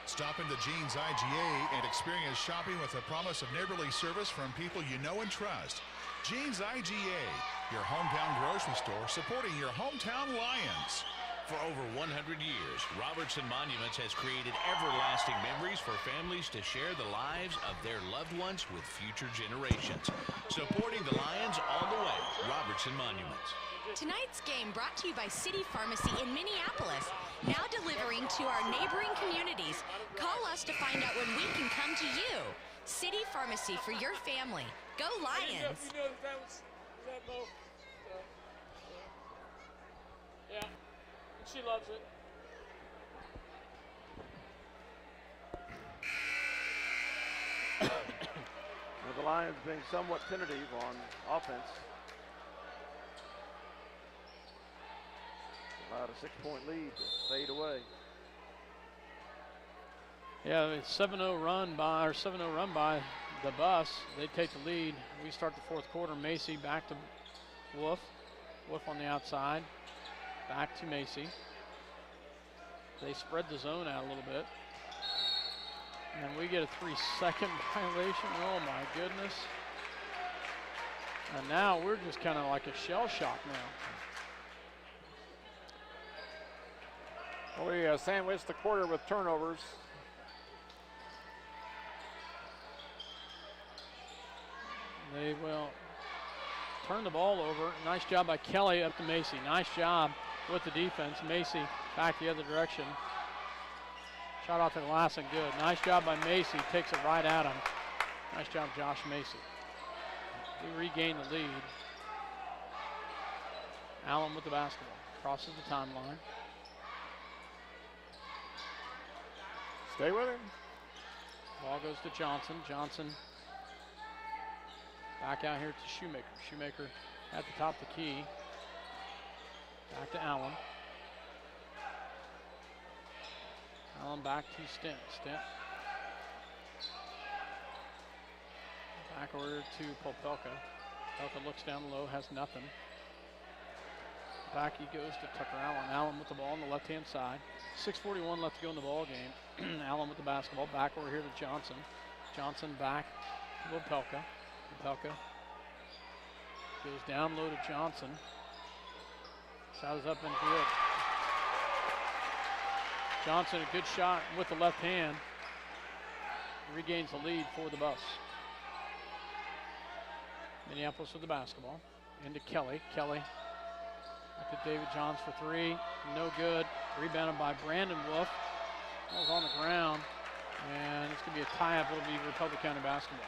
Stop into Jeans IGA and experience shopping with a promise of neighborly service from people you know and trust. Jeans IGA, your hometown grocery store supporting your hometown Lions. For over 100 years, Robertson Monuments has created everlasting memories for families to share the lives of their loved ones with future generations. Supporting the Lions all the way, Robertson Monuments. Tonight's game brought to you by City Pharmacy in Minneapolis, now delivering to our neighboring communities. Call us to find out when we can come to you. City Pharmacy for your family. Go Lions! Yeah, she loves it. With the Lions being somewhat tentative on offense. Allowed a 6-point lead to fade away. Yeah, it's 7-0 run by the Bus. They take the lead. We start the fourth quarter. Macy back to Wolf. Wolf on the outside. Back to Macy. They spread the zone out a little bit. And we get a 3-second violation. Oh my goodness. And now we're just kind of like a shell shock now. Well, we sandwiched the quarter with turnovers. They will turn the ball over. Nice job by Kelly up to Macy. Nice job with the defense. Macy back the other direction. Shot off to the glass and good. Nice job by Macy. Takes it right at him. Nice job, Josh Macy. We regain the lead. Allen with the basketball. Crosses the timeline. Stay with him. Ball goes to Johnson. Johnson back out here to Shoemaker. Shoemaker at the top of the key. Back to Allen. Allen back to Stent. Stent. Back over to Popelka. Popelka looks down low, has nothing. Back he goes to Tucker Allen. Allen with the ball on the left-hand side. 6:41 left to go in the ball game. Allen with the basketball. Back over here to Johnson. Johnson back to Popelka. Popelka goes down low to Johnson. Shot is up and good. Johnson, a good shot with the left hand. Regains the lead for the Buffs. Minneapolis with the basketball. Into Kelly. Kelly back to David Johns for three. No good. Rebounded by Brandon Wolf. That was on the ground. And it's going to be a tie-up. It'll be Republic County basketball.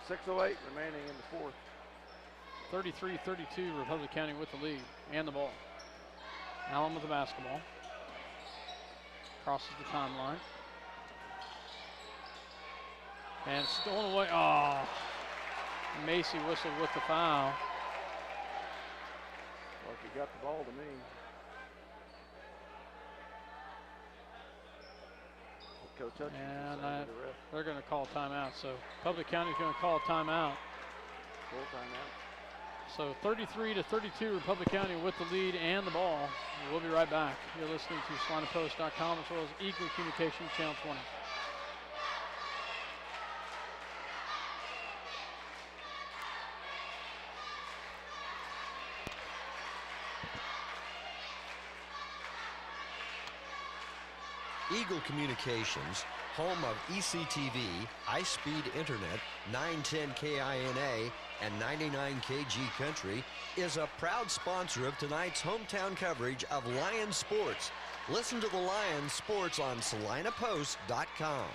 .608 remaining in the fourth. 33-32, Republic County with the lead and the ball. Allen with the basketball. Crosses the timeline. And stolen away. Oh, Macy whistled with the foul. Well, he got the ball to me. Coach Hutchins and they're going to call timeout. So Public County is going to call timeout. Full timeout. So 33-32, Republic County with the lead and the ball. We'll be right back. You're listening to SalinaPost.com as well as Eagle Communication Channel 20. Eagle Communications, home of ECTV, high-speed internet, 910 KINA, and 99 KG Country, is a proud sponsor of tonight's hometown coverage of Lions sports. Listen to the Lions sports on SalinaPost.com.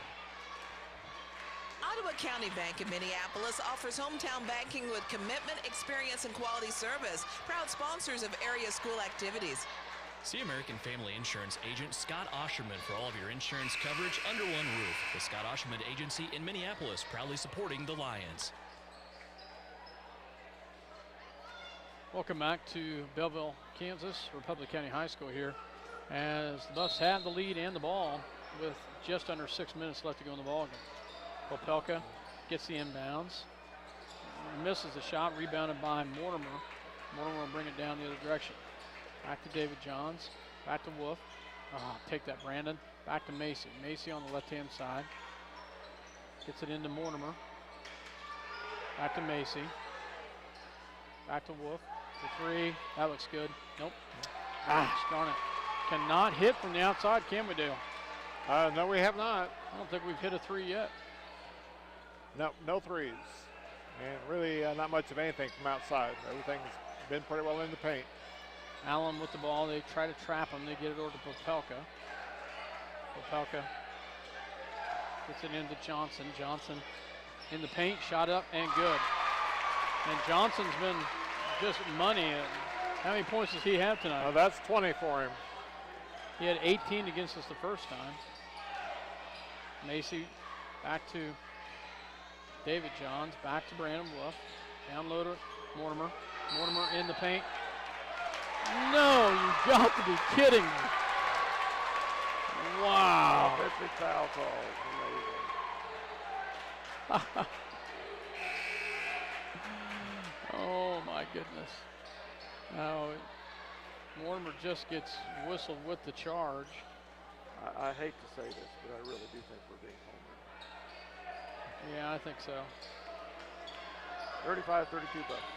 Ottawa County Bank in Minneapolis offers hometown banking with commitment, experience, and quality service. Proud sponsors of area school activities. See American Family Insurance agent Scott Osherman for all of your insurance coverage under one roof. The Scott Osherman Agency in Minneapolis, proudly supporting the Lions. Welcome back to Belleville, Kansas, Republic County High School here. As the Buffs have the lead and the ball with just under 6 minutes left to go in the ball game. Popelka gets the inbounds. Misses the shot, rebounded by Mortimer. Mortimer will bring it down the other direction. Back to David Johns, back to Wolf. Take that, Brandon. Back to Macy. Macy on the left-hand side. Gets it into Mortimer. Back to Macy. Back to Wolf. For three. That looks good. Nope. Darn it. Cannot hit from the outside, can we, Dale? No, we have not. I don't think we've hit a three yet. No threes. And really not much of anything from outside. Everything's been pretty well in the paint. Allen with the ball. They try to trap him. They get it over to Popelka. Popelka gets it into Johnson. Johnson in the paint. Shot up and good. And Johnson's been just money. How many points does he have tonight? Oh, that's 20 for him. He had 18 against us the first time. Macy back to David Johns. Back to Brandon Wolf. Down low to Mortimer. Mortimer in the paint. No, you got to be kidding me. Wow. Offensive foul call. Oh my goodness. Now, Mortimer just gets whistled with the charge. I hate to say this, but I really do think we're being homered. Yeah, I think so. 35-32 Bucks.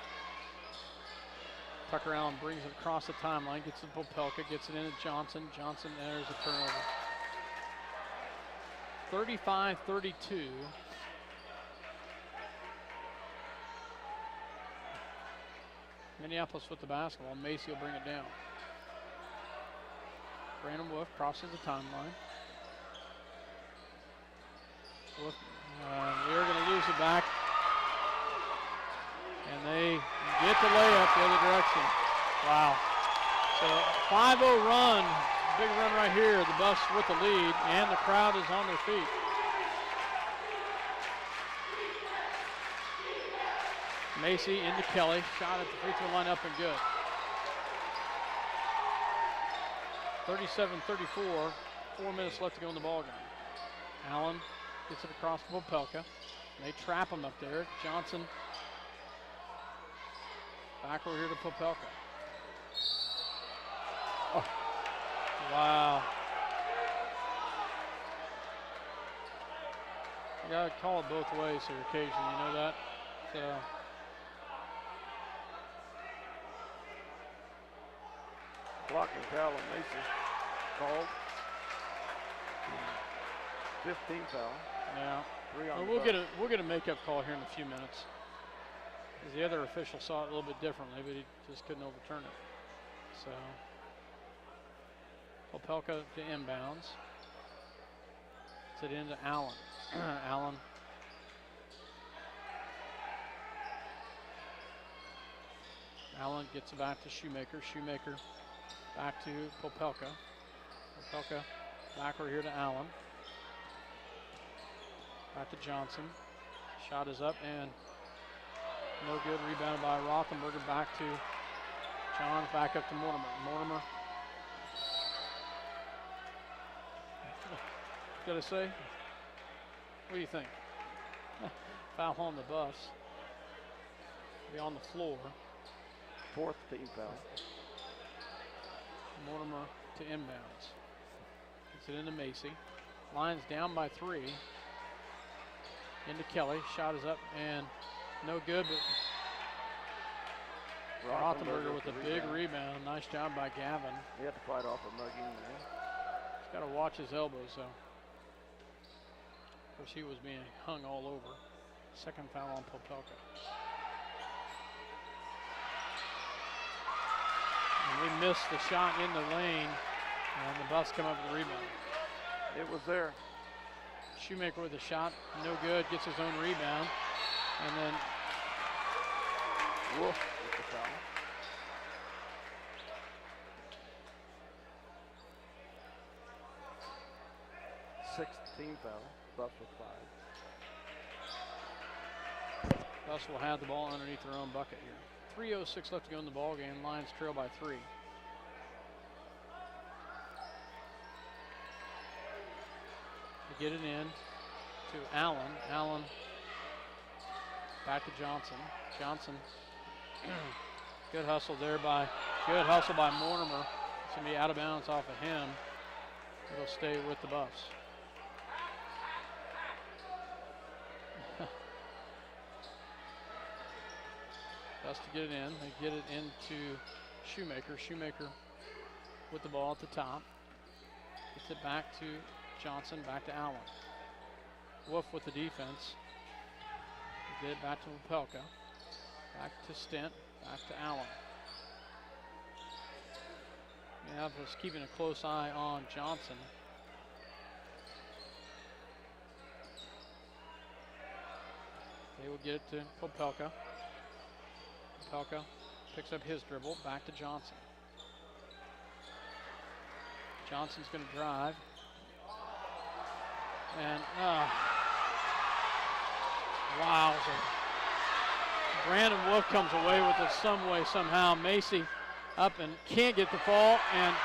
Tucker Allen brings it across the timeline, gets it to Popelka, gets it into Johnson. Johnson, there's a turnover. 35-32. Minneapolis with the basketball. Macy will bring it down. Brandon Wolf crosses the timeline. Wolf, they're going to lose it back. And they get the layup the other direction. Wow. So 5-0 run. Big run right here. The Buffs with the lead, and the crowd is on their feet. Macy into Kelly. Shot at the free throw line up and good. 37-34. 4 minutes left to go in the ballgame. Allen gets it across to Popelka. They trap him up there. Johnson back over here to Popelka. Oh. Wow. You gotta call it both ways here occasionally, you know that? So. Blocking foul on Macy called. 15 foul. Yeah. 3 on Well, the we'll get a makeup call here in a few minutes. Because the other official saw it a little bit differently, but he just couldn't overturn it. So Popelka to inbounds. It's it into Allen. Allen. Allen gets it back to Shoemaker. Shoemaker back to Popelka. Popelka back over here to Allen. Back to Johnson. Shot is up and no good. Rebounded by Rothenberger. Back to Johns. Back up to Mortimer. Mortimer. Gotta say, what do you think? Foul on the bus. Be on the floor. 4th team foul. Mortimer to inbounds. Gets it into Macy. Lions down by 3. Into Kelly. Shot is up and no good, but Rothenberger with a big rebound. Nice job by Gavin. He had to fight off a mugging there. He's got to watch his elbows, though. Of course, he was being hung all over. Second foul on Popelka. And we missed the shot in the lane, and the Buffs come up with the rebound. It was there. Shoemaker with a shot, no good, gets his own rebound, and then Wolf with the foul. Sixth team foul. Buffs with 5. Buffs will have the ball underneath their own bucket here. 3:06 left to go in the ball game. Lions trail by 3. They get it in to Allen. Allen back to Johnson. Johnson. Good hustle by Mortimer. It's gonna be out of bounds off of him. It'll stay with the Buffs. Best to get it in. They get it into Shoemaker. Shoemaker with the ball at the top. Gets it back to Johnson, back to Allen. Wolf with the defense. Get it back to Popelka. Back to Stent, back to Allen. Minneapolis keeping a close eye on Johnson. They will get it to Popelka. Popelka picks up his dribble, back to Johnson. Johnson's going to drive. And, wow. Brandon Wolf comes away with it some way, somehow. Macy up and can't get the fall. And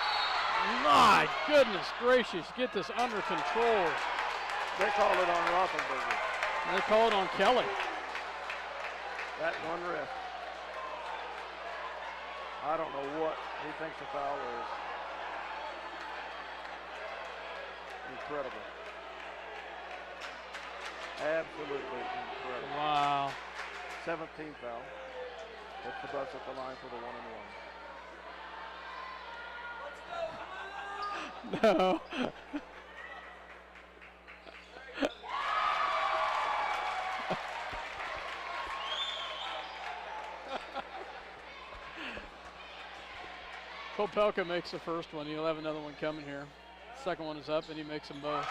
my goodness gracious, get this under control. They call it on Rothenberger. They call it on Kelly. That one ref. I don't know what he thinks the foul is. Incredible. Absolutely incredible. Wow. 17th foul. That's the Buffs at the line for the 1-and-1. No. Popelka makes the first one. He'll have another one coming here. Second one is up, and he makes them both.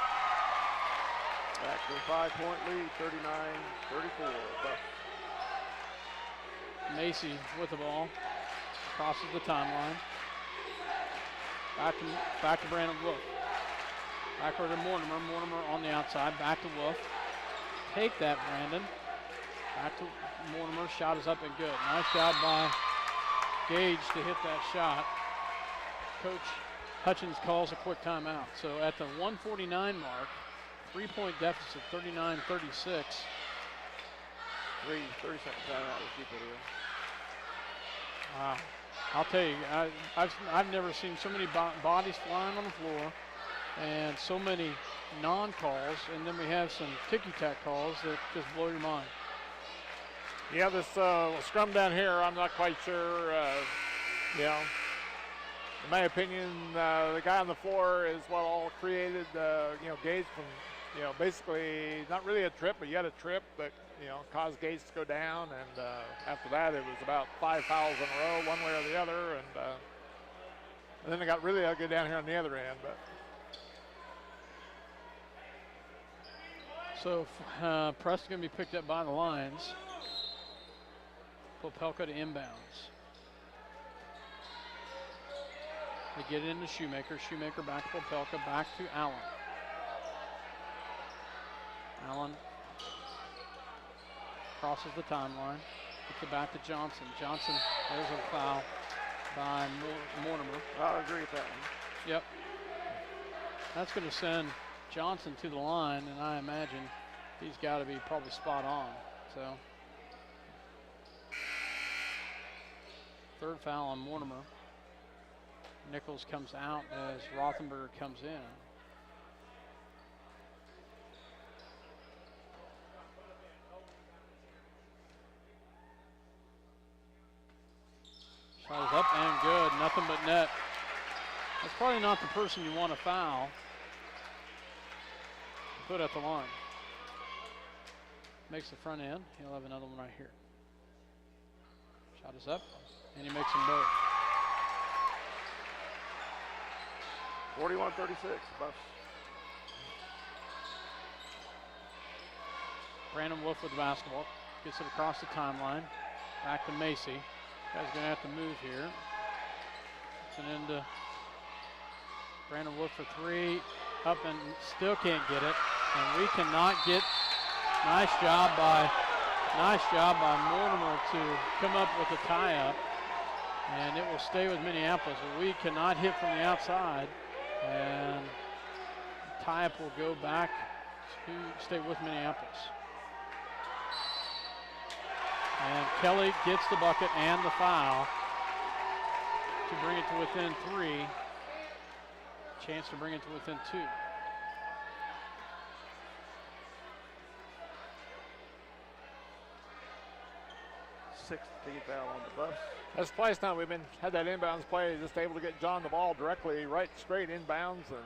Back to a 5-point lead, 39-34. Macy with the ball. Crosses the timeline. Back to Brandon Wolf. Backward to Mortimer. Mortimer on the outside. Back to Wolf. Take that, Brandon. Back to Mortimer. Shot is up and good. Nice job by Gage to hit that shot. Coach Hutchins calls a quick timeout. So at the 149 mark, 3-point deficit, 39-36. 30-second timeout was keep it here. Wow. I'll tell you, I've never seen so many bodies flying on the floor and so many non-calls, and then we have some ticky-tack calls that just blow your mind. Yeah, this scrum down here, I'm not quite sure. You know, in my opinion, the guy on the floor is what all created, you know, Gage from, you know, basically not really a trip, but you had a trip that, you know, caused Gage to go down. And after that, it was about 5 fouls in a row, one way or the other. And then it got really ugly down here on the other end. But so Preston's going to be picked up by the Lions. Popelka to inbounds. They get it into Shoemaker. Shoemaker back to Popelka, back to Allen. Allen crosses the timeline. Gets it back to Johnson. Johnson, there's a foul by Mortimer. I'll agree with that one. Yep. That's going to send Johnson to the line, and I imagine he's got to be probably spot on. So, third foul on Mortimer. Nichols comes out as Rothenberger comes in. Shot is up and good, nothing but net. That's probably not the person you want to foul. Put at the line. Makes the front end. He'll have another one right here. Shot is up, and he makes them both. 41-36, Buffs. Brandon Wolf with the basketball. Gets it across the timeline. Back to Macy. Guy's going to have to move here. It's an into Brandon Wolf for three. Up and still can't get it. And we cannot get. Nice job by Mortimer to come up with a tie-up. And it will stay with Minneapolis. But we cannot hit from the outside. And the tie-up will go back to stay with Minneapolis. And Kelly gets the bucket and the foul to bring it to within 3. Chance to bring it to within 2. Sixth team foul on the Buffs. that's twice now we've had that inbounds play, just able to get John the ball directly right straight inbounds. And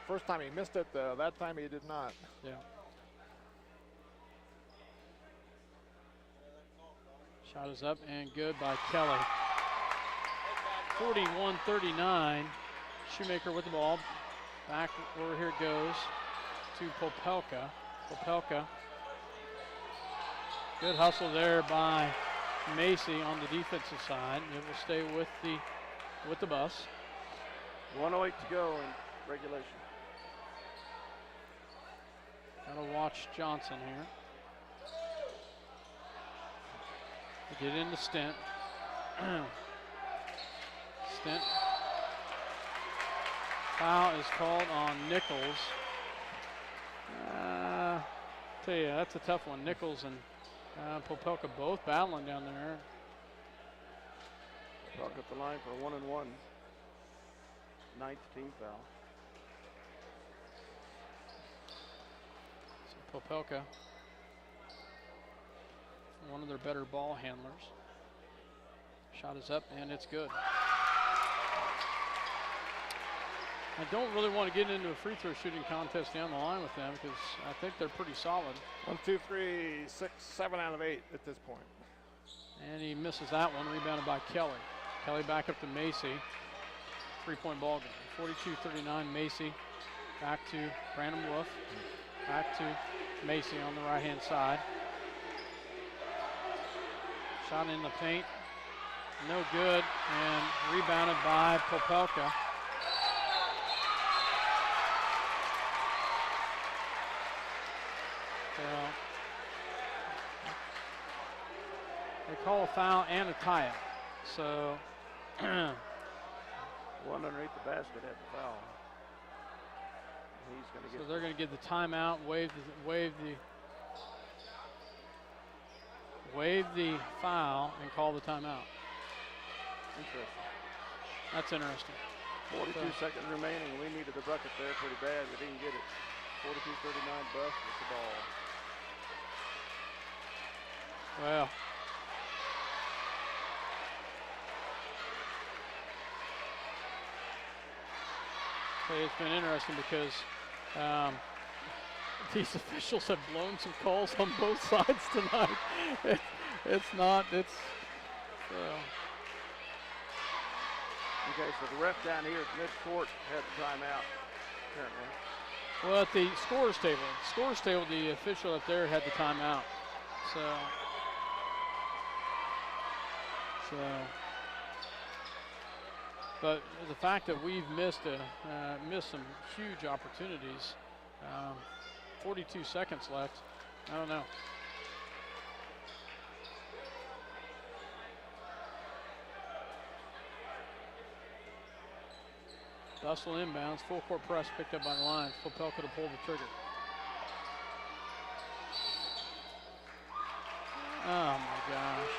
first time he missed it, that time he did not. Yeah. Shot is up and good by Kelly. 41-39. Shoemaker with the ball. Back over here it goes to Popelka. Popelka. Good hustle there by Macy on the defensive side. It will stay with the bus. 1:08 to go in regulation. Gotta watch Johnson here. They get into Stent. Stent. Foul is called on Nichols. Tell you, that's a tough one. Nichols and Popelka both battling down there. Talk up the line for a 1-and-1. 9th team foul. So Popelka, one of their better ball handlers. Shot is up and it's good. I don't really want to get into a free throw shooting contest down the line with them because I think they're pretty solid. 1, 2, 3, 6, 7 out of 8 at this point. And he misses that one, rebounded by Kelly. Kelly back up to Macy. 3-point ball game. 42-39, Macy. Back to Brandon Wolf. Back to Macy on the right-hand side. Shot in the paint. No good, and rebounded by Popelka. So they call a foul and a tie-up. So one underneath the basket at the foul. He's going to get. So they're going to give the timeout, waive the foul, and call the timeout. Interesting. That's interesting. 42 seconds remaining. We needed the bucket there pretty bad. We didn't get it. 42-39 Buff with the ball. Well, it's been interesting because these officials have blown some calls on both sides tonight. It's Okay, so the ref down here at mid-court had the timeout, apparently. Well, at the scorer's table, the official up there had the timeout. So but the fact that we've missed some huge opportunities, 42 seconds left, I don't know. Russell inbounds, full court press picked up by the Lions. Popelka to pull the trigger. Oh my gosh.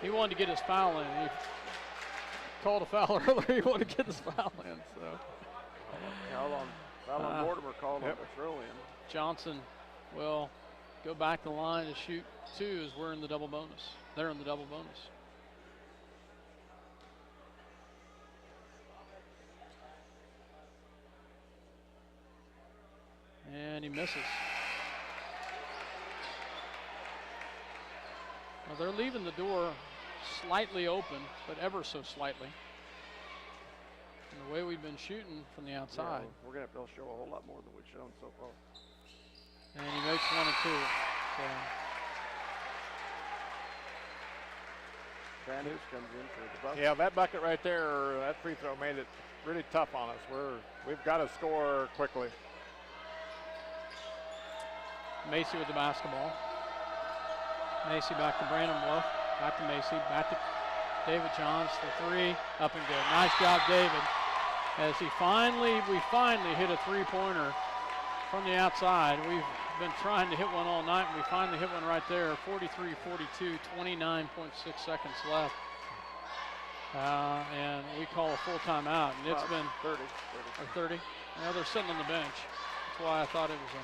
He wanted to get his foul in. He called a foul earlier. He wanted to get his foul in. So. Foul on Mortimer called him a throw in. Johnson will go back the line to shoot two as we're in the double bonus. They're in the double bonus. And he misses. Well, they're leaving the door slightly open, but ever so slightly. And the way we've been shooting from the outside. Yeah, they'll show a whole lot more than we've shown so far. And he makes 1 and 2. So. Van Hoos comes in for the bucket. Yeah, that bucket right there, that free throw made it really tough on us. We've got to score quickly. Macy with the basketball. Macy back to Brandon Wolf. Back to Macy. Back to David Johns for three. Up and good. Nice job, David. As we finally hit a three-pointer from the outside. We've been trying to hit one all night, and we finally hit one right there. 43-42, 29.6 seconds left. And we call a full timeout. And it's been 30. Or 30. Now they're sitting on the bench. That's why I thought it was a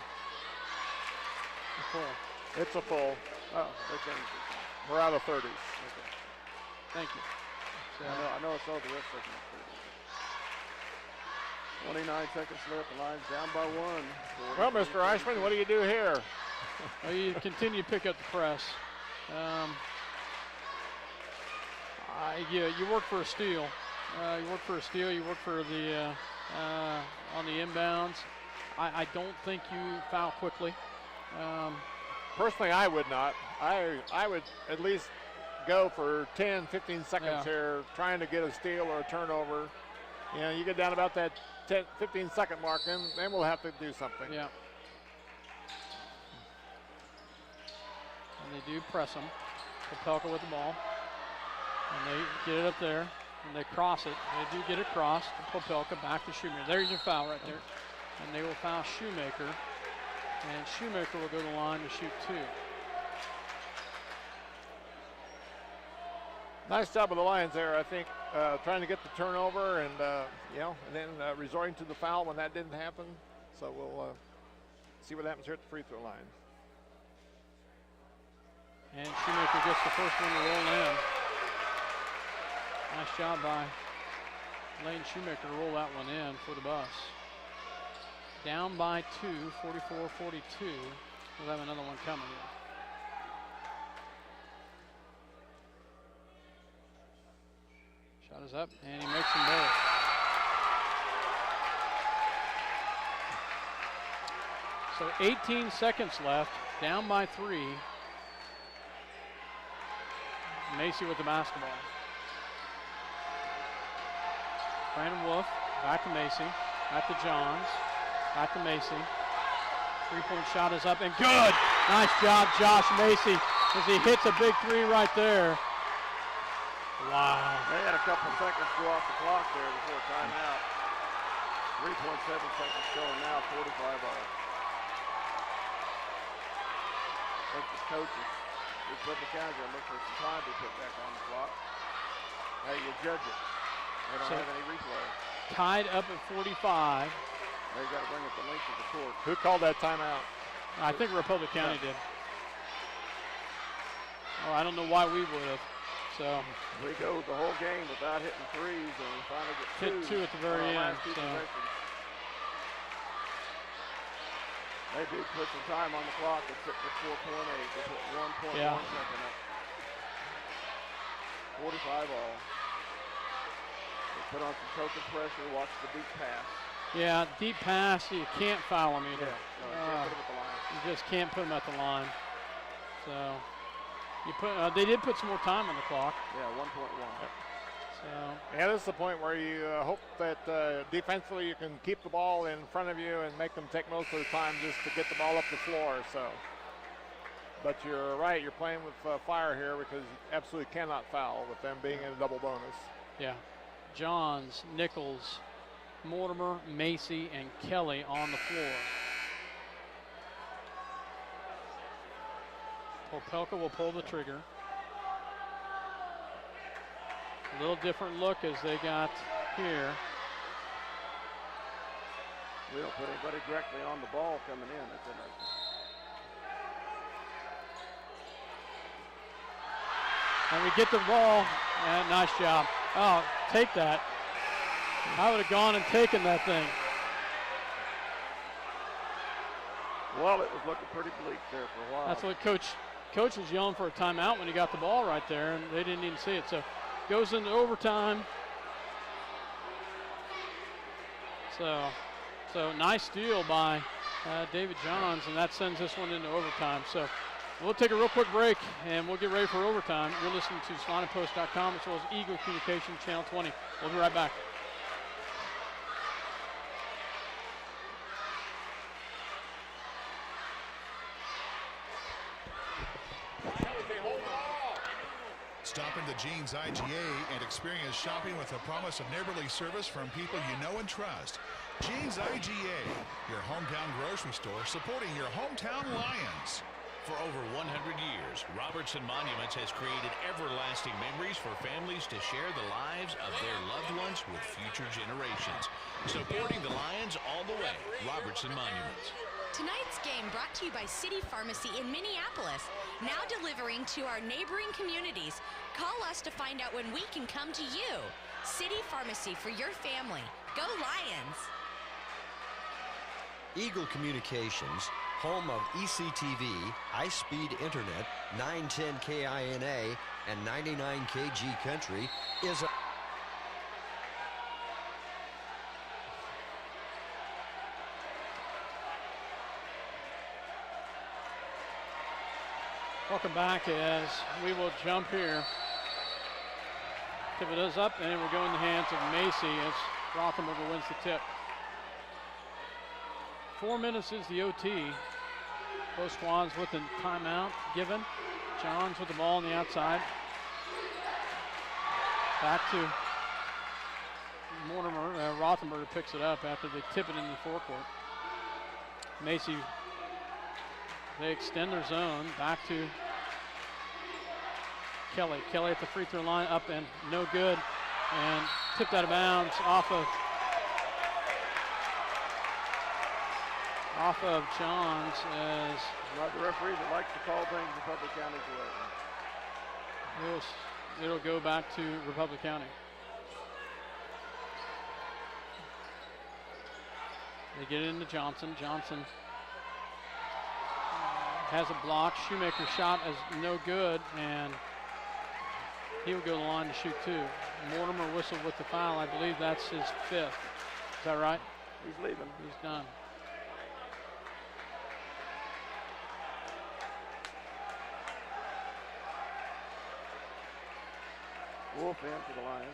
full. It's a full. Oh, we're out of 30s. Okay. Thank you. So, I know it's all the rest of them. 29 seconds left. The Lions down by 1. Well, Mr. Eichmann, what do you do here? Well, you continue to pick up the press. You work for a steal. You work for a steal. You work for the on the inbounds. I don't think you foul quickly. Personally, I would not. I would at least go for 10, 15 seconds here, trying to get a steal or a turnover. You know, you get down about that 10, 15 second mark, then we'll have to do something. Yeah. And they do press them. Popelka with the ball. And they get it up there. And they cross it. They do get it crossed. Popelka back to Shoemaker. There's your foul right there. And they will foul Shoemaker. And Shoemaker will go to the line to shoot two. Nice job of the Lions there, I think, trying to get the turnover and, and then resorting to the foul when that didn't happen. So we'll see what happens here at the free throw line. And Shoemaker gets the first one to roll in. Nice job by Lane Shoemaker to roll that one in for the Buffs. Down by 2, 44-42. We'll have another one coming here. Shot is up, and he makes them both. So 18 seconds left, down by 3. Macy with the basketball. Brandon Wolf, back to Macy, back to Johns, back to Macy. 3-point shot is up and good. Nice job, Josh Macy, as he hits a big 3 right there. Wow. They had a couple seconds go off the clock there before timeout. 3.7 seconds showing now, 45-all. That's the coaches. Republic County going to look for some time to put back on the clock. How you judge it? They don't have any replay. Tied up at 45. They got to bring up the length of the court. Who called that timeout? I think Republic County did. Oh, I don't know why we would have. So we go the whole game without hitting threes, and we finally get hit 2 at the very end. So. They do put some time on the clock. It's sitting at 4.8. They put 1.1 second up. 45-all. They put on some token pressure. Watch the deep pass. Yeah, deep pass. You can't foul them either. Yeah, no, you can't put them at the line. You just can't put them at the line. So you put. They did put some more time on the clock. Yeah, 1.1. So. Yeah, this is the point where you hope that defensively you can keep the ball in front of you and make them take most of the time just to get the ball up the floor. So, but you're right, you're playing with fire here because you absolutely cannot foul with them being in a double bonus. Yeah, Johns, Nichols, Mortimer, Macy, and Kelly on the floor. Popelka will pull the trigger. A little different look as they got here. We don't put anybody directly on the ball coming in. That's interesting. And we get the ball. And nice job. Oh, take that. I would have gone and taken that thing. Well, it was looking pretty bleak there for a while. That's what Coach was yelling for a timeout when he got the ball right there, and they didn't even see it. So goes into overtime. So nice steal by David Johns, and that sends this one into overtime. So we'll take a real quick break, and we'll get ready for overtime. You're listening to SalinaPost.com as well as Eagle Communication Channel 20. We'll be right back. Stop into Jeans IGA and experience shopping with a promise of neighborly service from people you know and trust. Jeans IGA, your hometown grocery store supporting your hometown Lions. For over 100 years, Robertson Monuments has created everlasting memories for families to share the lives of their loved ones with future generations. Supporting the Lions all the way, Robertson Monuments. Tonight's game brought to you by City Pharmacy in Minneapolis, now delivering to our neighboring communities. Call us to find out when we can come to you. City Pharmacy for your family. Go Lions! Eagle Communications, home of ECTV, high-speed internet, 910 KINA, and 99 KG Country, is a... Welcome back as we will jump here. Tip it is up, and it will go in the hands of Macy as Rothenberger wins the tip. 4 minutes is the OT. Both Swans with the timeout given. Johns with the ball on the outside. Back to Mortimer. Rothenberger picks it up after they tip it into the forecourt. Macy, they extend their zone. Back to Kelly. Kelly at the free throw line, up and no good. And tipped out of bounds off of Johns as the referee that likes to call things Republic County's way. It'll go back to Republic County. They get it into Johnson. Johnson has a block. Shoemaker's shot is no good, and he will go to the line to shoot 2. Mortimer whistled with the foul. I believe that's his 5th. Is that right? He's leaving. He's done. Wolf in for the Lions.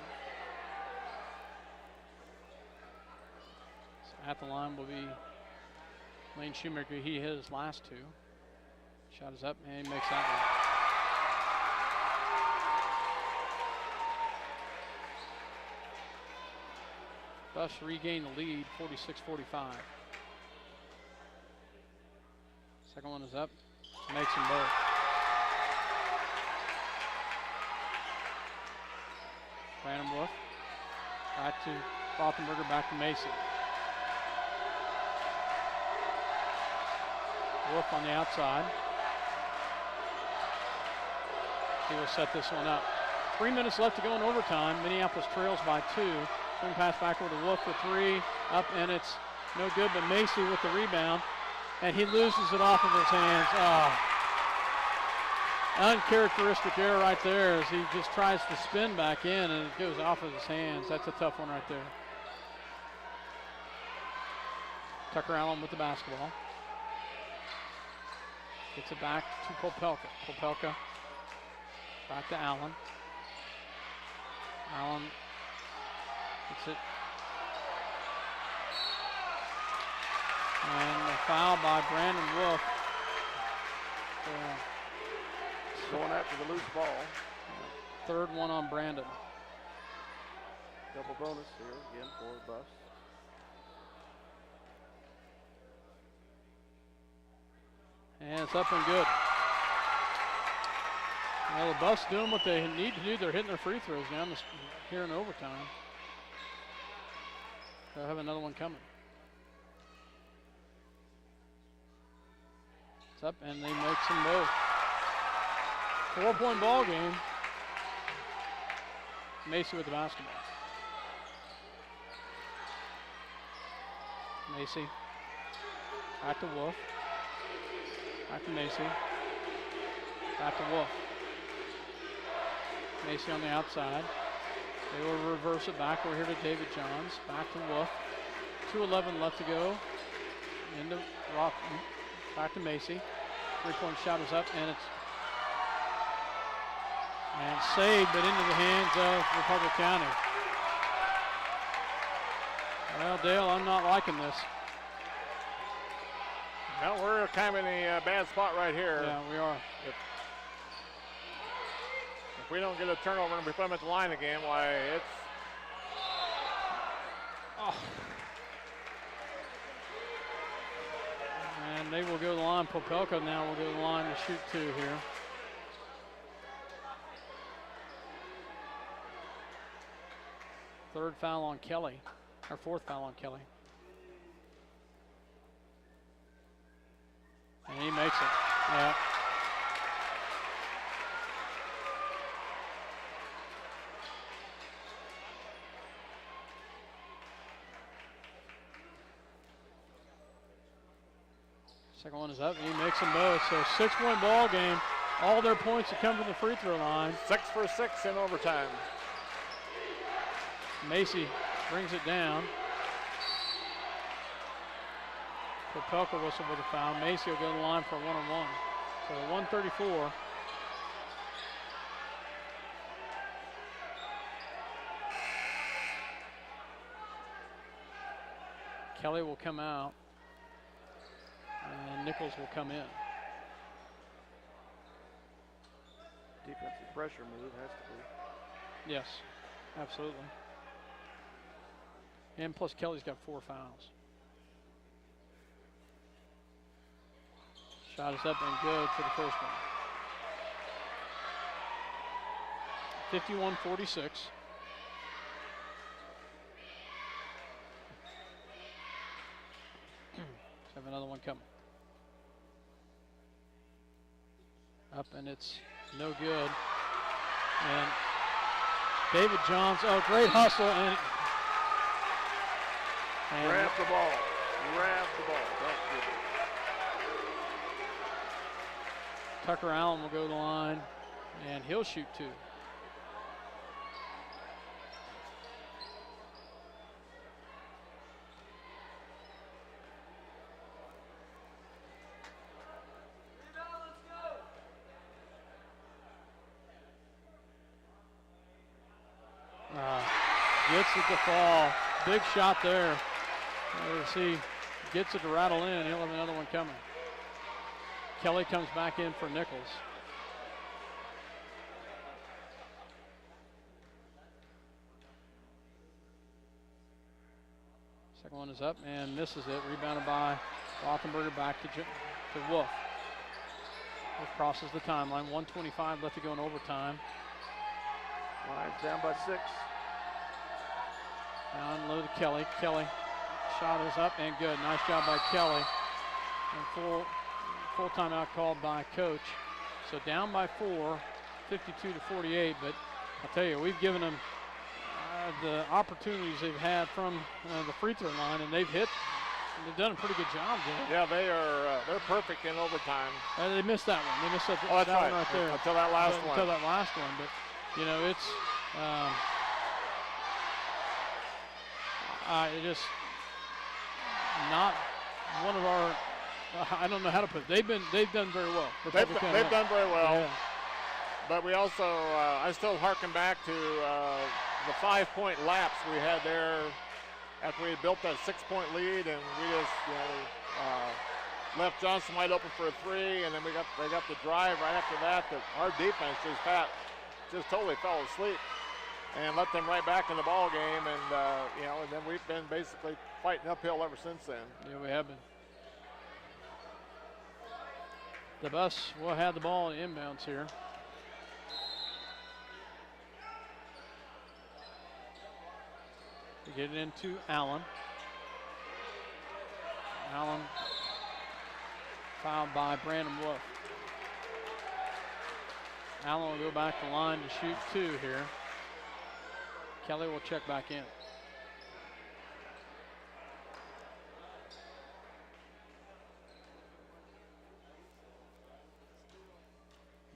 So at the line will be Lane Shoemaker. He hit his last 2. Shot is up, and he makes that one. Buffs regain the lead, 46-45. Second one is up, makes them both. Brandon Wolf, back to Rothenberger, back to Macy. Wolf on the outside. He will set this one up. 3 minutes left to go in overtime. Minneapolis trails by 2. Swing pass backward to Wolf for 3. Up, and it's no good, but Macy with the rebound. And he loses it off of his hands. Oh. Uncharacteristic error right there as he just tries to spin back in, and it goes off of his hands. That's a tough one right there. Tucker Allen with the basketball. Gets it back to Popelka. Popelka back to Allen. Allen gets it. And a foul by Brandon Wolf. Going after the loose ball. Third one on Brandon. Double bonus here again for the Buffs. And it's up and good. Well, the Buffs doing what they need to do. They're hitting their free throws now here in overtime. They'll have another one coming. It's up, and they make them both. 4-point ball game. Macy with the basketball. Macy. Back to Wolf. Back to Macy. Back to Wolf. Macy on the outside. They will reverse it back. We're here to David Johns. Back to Wolf. 2:11 left to go. Into Rock. Back to Macy. 3-point shot is up, and it's saved, but into the hands of Republic County. Well, Dale, I'm not liking this. Well, we're kind of in a bad spot right here. Yeah, we are. If we don't get a turnover and we put them at the line again, why, it's... Oh. And they will go to the line. Popelka now will go to the line to shoot 2 here. Third foul on Kelly, or 4th foul on Kelly. And he makes it. Yeah. Second one is up, and he makes them both. So 6-point ball game. All their points have come from the free throw line. 6 for 6 in overtime. Macy brings it down. Popelka whistle with a foul. Macy will go to the line for a 1-on-1. So 134. Kelly will come out. And Nichols will come in. Defensive pressure move has to be. Yes, absolutely. And plus Kelly's got 4 fouls. Shot is up and good for the first one. 51-46. Have another one coming. Up, and it's no good. And David Johns, oh, great hustle. And grab the ball. grab the ball. Don't give it. Tucker Allen will go to the line, and he'll shoot 2. Gets it to fall. Big shot there. As he gets it to rattle in, he'll have another one coming. Kelly comes back in for Nichols. Second one is up and misses it. Rebounded by Rothenberger back to Wolf. Wolf crosses the timeline. 1:25 left to go in overtime. Lions down by 6. Down low to Kelly. Kelly, shot is up and good. Nice job by Kelly. And full timeout called by coach. So down by 4, 52-48. But I'll tell you, we've given them the opportunities they've had from the free throw line, and they've hit. They've done a pretty good job there. Yeah, they're perfect in overtime. They missed that one. They missed that, that's that right. one right there. Until that last one. Until that last one. But you know, it's just not one of our. I don't know how to put it. They've done very well. They've done very well. Yeah. But we also, I still harken back to the 5-point lapse we had there after we had built that 6-point lead, and we just left Johnson wide open for a 3, and then they got the drive right after that. That our defense just totally fell asleep and let them right back in the ball game, and and then we've been basically fighting uphill ever since then. Yeah, we have been. The bus will have the ball in inbounds here. We get it into Allen. Allen fouled by Brandon Wolf. Allen will go back to the line to shoot 2 here. Kelly will check back in.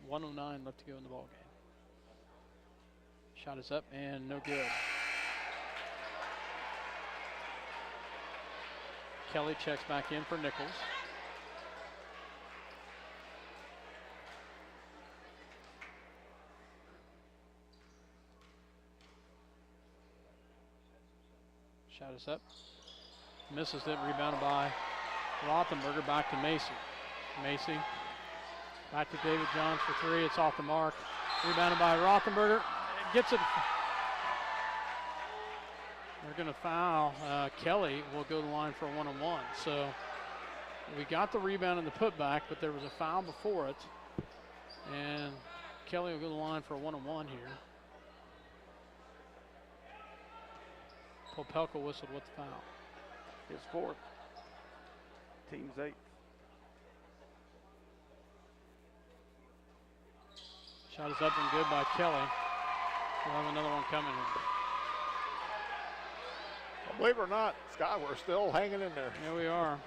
.109 left to go in the ball game. Shot is up and no good. Kelly checks back in for Nichols. Shot is up. Misses it, rebounded by Rothenberger, back to Macy. Macy back to David Johns for 3. It's off the mark. Rebounded by Rothenberger. Gets it. They're going to foul. Kelly will go to the line for a 1-on-1. So we got the rebound and the putback, but there was a foul before it. And Kelly will go to the line for a 1-on-1 here. Popelka whistled with the foul. His 4th. Team's 8th. Shot is up and good by Kelly. We'll have another one coming in. Well, believe it or not, Scott, we're still hanging in there. Yeah, we are.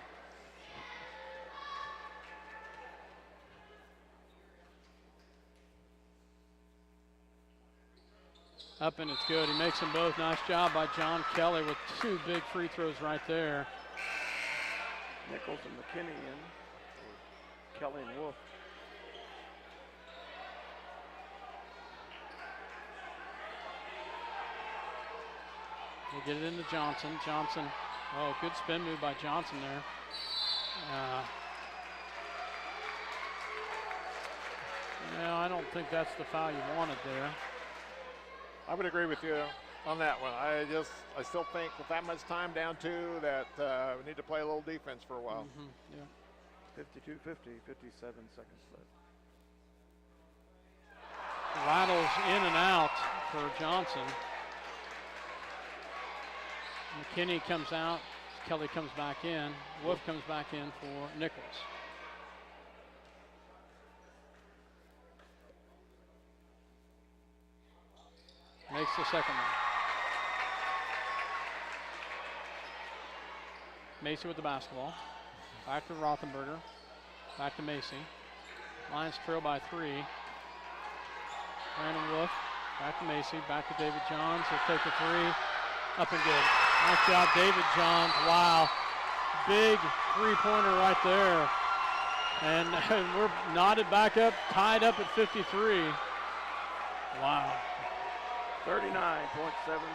Up and it's good. He makes them both. Nice job by John Kelly with 2 big free throws right there. Nichols and McKinney in. Kelly and Wolf. They get it into Johnson. Johnson, oh, good spin move by Johnson there. No, I don't think that's the foul you wanted there. I would agree with you on that one. I still think with that much time down 2 that we need to play a little defense for a while. Mm-hmm, yeah. 52-50, 57 seconds left. Rattles in and out for Johnson. McKinney comes out. Kelly comes back in. Wolf comes back in for Nichols. Makes the second one. Macy with the basketball. Back to Rothenberger. Back to Macy. Lions trail by 3. Brandon Wolf. Back to Macy. Back to David Johns. He'll take the 3. Up and good. Nice job, David Johns. Wow. Big three-pointer right there. And we're knotted back up, tied up at 53. Wow. 39.7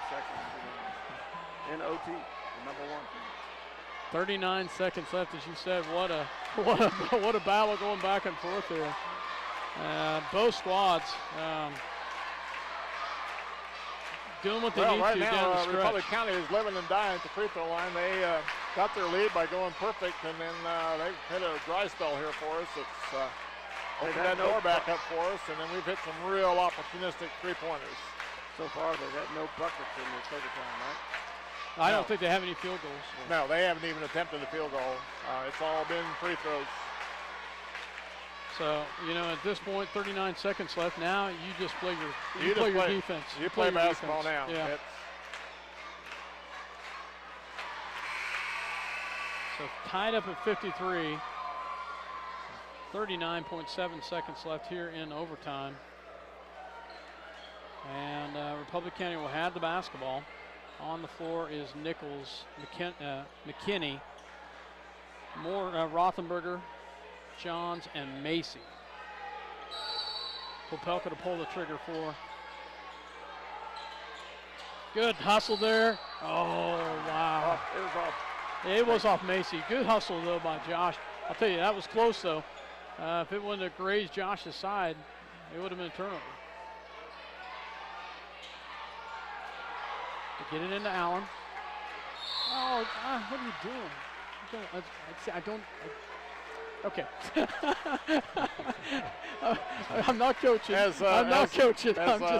seconds in OT, the number 1. 39 seconds left, as you said. What a battle going back and forth here. Both squads doing what they need right to now, down the stretch. Republic County is living and dying at the free throw line. They got their lead by going perfect, and then they hit a dry spell here for us. It's opened that door back up for us, and then we've hit some real opportunistic three-pointers. So far, they've had no buckets in this overtime, right? I don't think they have any field goals. No, they haven't even attempted a field goal. It's all been free throws. So, at this point, 39 seconds left. Now you just play your your defense. You play basketball now. Yeah. So tied up at 53. 39.7 seconds left here in overtime. And Republic County will have the basketball. On the floor is Nichols, McKinney, more Rothenberger, Johns, and Macy. Popelka to pull the trigger for. Good hustle there. Oh, wow. It was off. It was off Macy. Good hustle, though, by Josh. I'll tell you, that was close, though. If it wouldn't have grazed Josh's side, it would have been a turnover. Get it into Allen. Oh, what are you doing? Okay. I'm not coaching. I'm not coaching.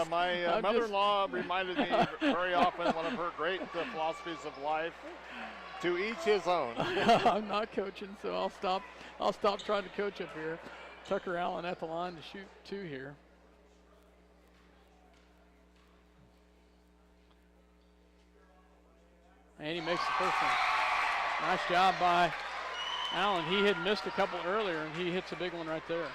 My mother-in-law reminded me very often, one of her great philosophies of life, to each his own. I'm not coaching, so I'll stop trying to coach up here. Tucker Allen at the line to shoot 2 here. And he makes the first one. Nice job by Allen. He had missed a couple earlier, and he hits a big one right there.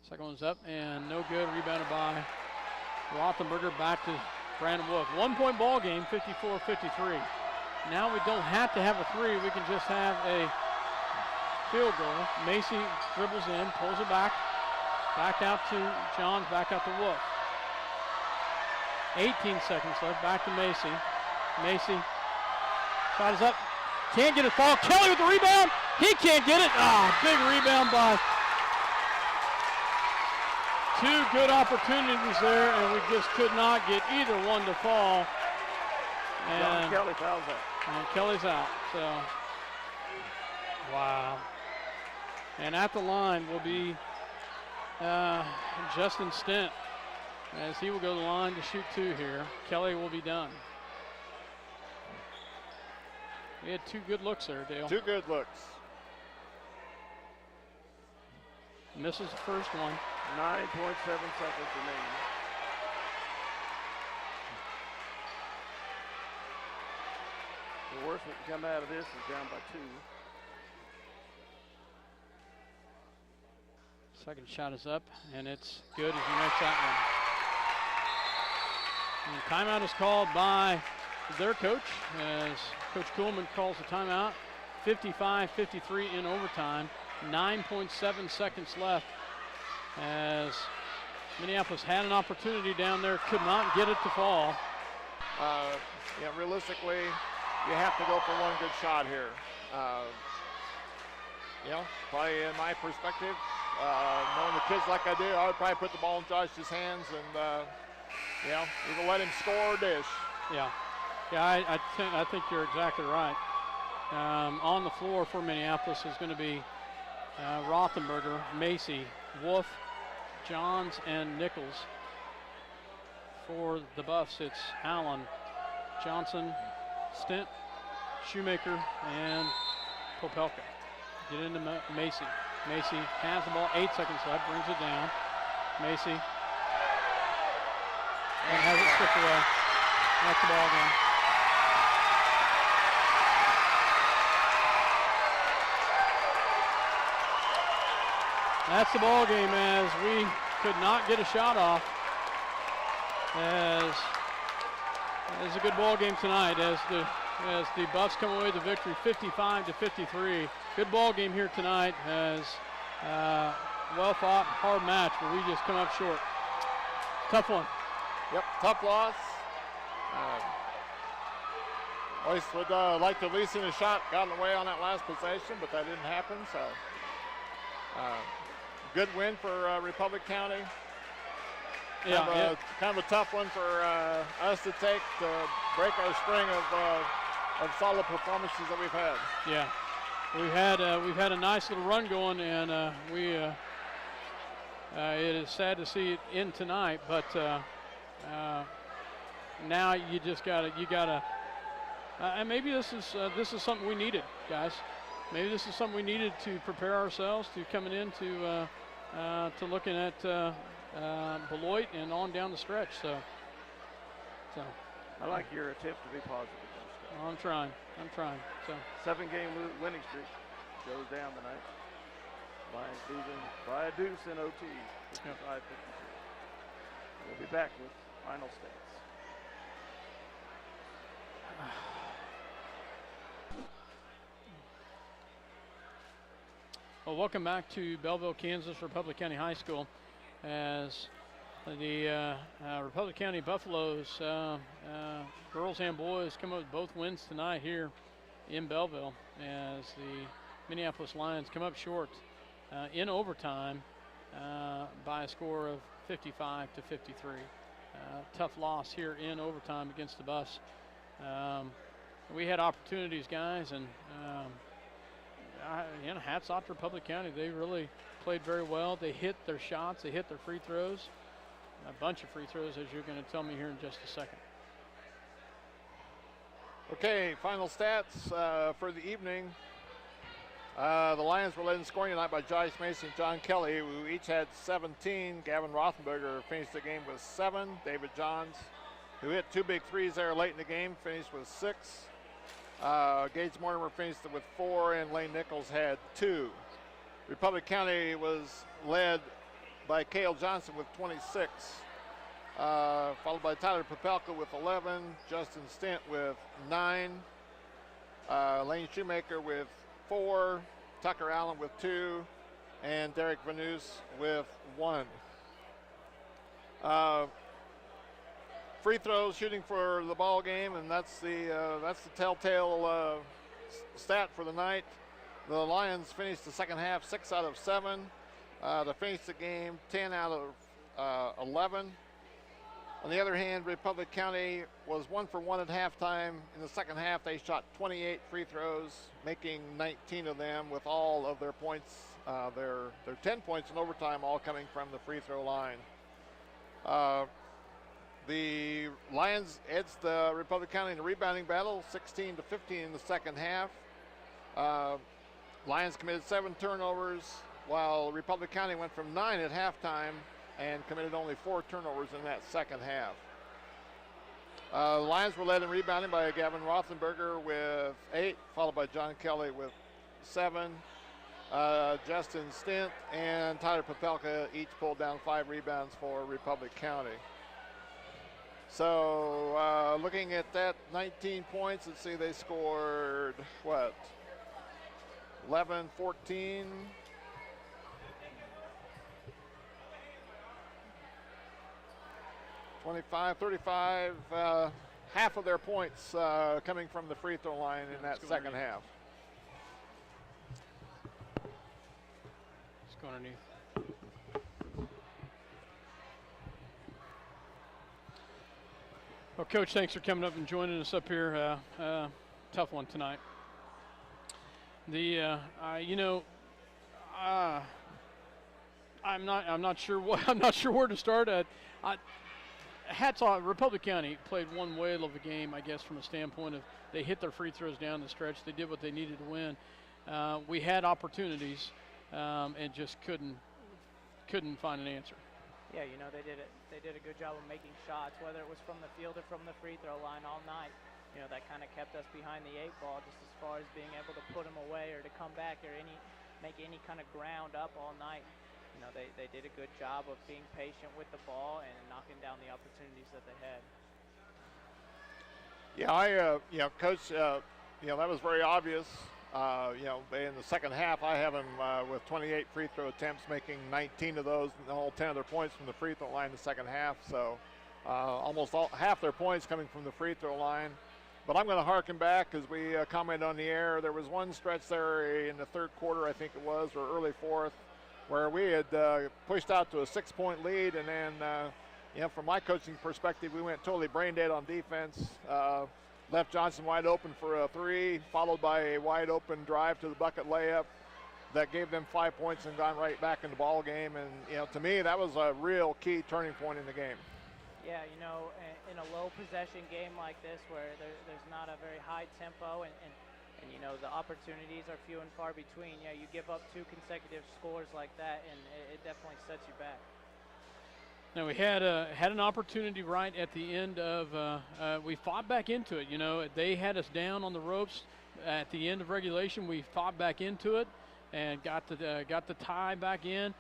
Second one's up, and no good. Rebounded by Rothenberger. Back to Brandon Wolf. 1-point ball game, 54-53. Now we don't have to have a 3. We can just have a field goal. Macy dribbles in, pulls it back out to Johns, back out to Wolf. 18 seconds left, back to Macy. Macy, shot is up, can't get it fall. Kelly with the rebound, he can't get it. Big rebound by. 2 good opportunities there, and we just could not get either one to fall. And Kelly fouls out. And Kelly's out, so. Wow. And at the line will be Justin Stent, as he will go to the line to shoot 2 here. Kelly will be done. We had 2 good looks there, Dale. 2 good looks. Misses the first one. 9.7 seconds remaining. The worst that can come out of this is down by 2. Second shot is up, and it's good as he makes that one. And timeout is called by their coach, as Coach Kuhlman calls the timeout. 55-53 in overtime. 9.7 seconds left, as Minneapolis had an opportunity down there, could not get it to fall. Realistically, you have to go for one good shot here. Probably in my perspective, knowing the kids like I do, I would probably put the ball in Josh's hands and, either let him score or dish. Yeah, I think you're exactly right. On the floor for Minneapolis is going to be Rothenberger, Macy, Wolf, Johns, and Nichols. For the Buffs, it's Allen, Johnson, Stent, Shoemaker, and Popelka. Get into Macy. Macy has the ball, 8 seconds left, brings it down. Macy. And has it stripped away. That's the ball game. That's the ball game as we could not get a shot off. As it's a good ball game tonight as the Buffs come away with the victory 55-53. Good ball game here tonight as well fought, hard match, but we just come up short. Tough one. Yep, tough loss. Royce would like to at least seen a shot gotten away on that last possession, but that didn't happen. So good win for Republic County. Yeah, kind of a tough one for us to take to break our string of solid performances that we've had. Yeah, we've had a nice little run going, and it is sad to see it end tonight. But now you just gotta and maybe this is something we needed, guys. Maybe this is something we needed to prepare ourselves to coming into to looking at Beloit and on down the stretch. So I like your attempt to be positive. I'm trying. So 7-game winning streak goes down tonight. Lions beaten by a deuce in OT, 55-52. We'll be back with final stats. Well, welcome back to Belleville, Kansas, Republic County High School, as the Republic County Buffaloes, girls and boys, come up with both wins tonight here in Belleville, as the Minneapolis Lions come up short in overtime by a score of 55-53. Tough loss here in overtime against the Buffs. We had opportunities, guys, and hats off to Republic County. They really played very well. They hit their shots. They hit their free throws. A bunch of free throws, as you're going to tell me here in just a second. Okay, final stats for the evening. The Lions were led in scoring tonight by Josh Mason and John Kelly, who each had 17. Gavin Rothenberger finished the game with 7. David Johns, who hit 2 big threes there late in the game, finished with 6. Gage Mortimer finished with 4, and Lane Nichols had 2. Republic County was led by Cale Johnson with 26, followed by Tyler Popelka with 11, Justin Stent with 9, Lane Shoemaker with 4, Tucker Allen with 2, and Derek Vanus with 1. Free throws, shooting for the ball game, and that's the telltale stat for the night. The Lions finished the second half 6 out of 7. To finish the game 10 out of 11. On the other hand, Republic County was 1 for 1 at halftime. In the second half, they shot 28 free throws, making 19 of them, with all of their points, their 10 points in overtime, all coming from the free throw line. The Lions edged the Republic County in the rebounding battle, 16-15 in the second half. Lions committed 7 turnovers, while Republic County went from 9 at halftime and committed only 4 turnovers in that second half. The Lions were led in rebounding by Gavin Rothenberger with 8, followed by John Kelly with 7. Justin Stent and Tyler Popelka each pulled down 5 rebounds for Republic County. So looking at that, 19 points, let's see, they scored, 11, 14, 25, 35, half of their points coming from the free throw line in that second half. Let's go underneath. Well, Coach, thanks for coming up and joining us up here. Tough one tonight. I'm not sure where to start at. Hats off. Republic County played one whale of a game, I guess, from a standpoint of they hit their free throws down the stretch. They did what they needed to win. We had opportunities. and just couldn't find an answer. Yeah, you know, they did a good job of making shots, whether it was from the field or from the free throw line all night. You know, that kind of kept us behind the 8 ball, just as far as being able to put them away or to come back or make any kind of ground up all night. You know, they did a good job of being patient with the ball and knocking down the opportunities that they had. Yeah, Coach, that was very obvious. In the second half, I have him with 28 free throw attempts, making 19 of those, and all 10 of their points from the free throw line in the second half. So almost half their points coming from the free throw line. But I'm going to harken back, as we commented on the air. There was one stretch there in the third quarter, I think it was, or early fourth, where we had pushed out to a 6-point lead, and then, from my coaching perspective, we went totally brain dead on defense. Left Johnson wide open for a 3, followed by a wide open drive to the bucket layup that gave them 5 points and gone right back in the ball game. And to me, that was a real key turning point in the game. Yeah, in a low possession game like this, where there's not a very high tempo and the opportunities are few and far between. Yeah, you give up 2 consecutive scores like that, and it definitely sets you back. Now we had an opportunity right at the end of. We fought back into it. They had us down on the ropes at the end of regulation. We fought back into it and got the tie back in.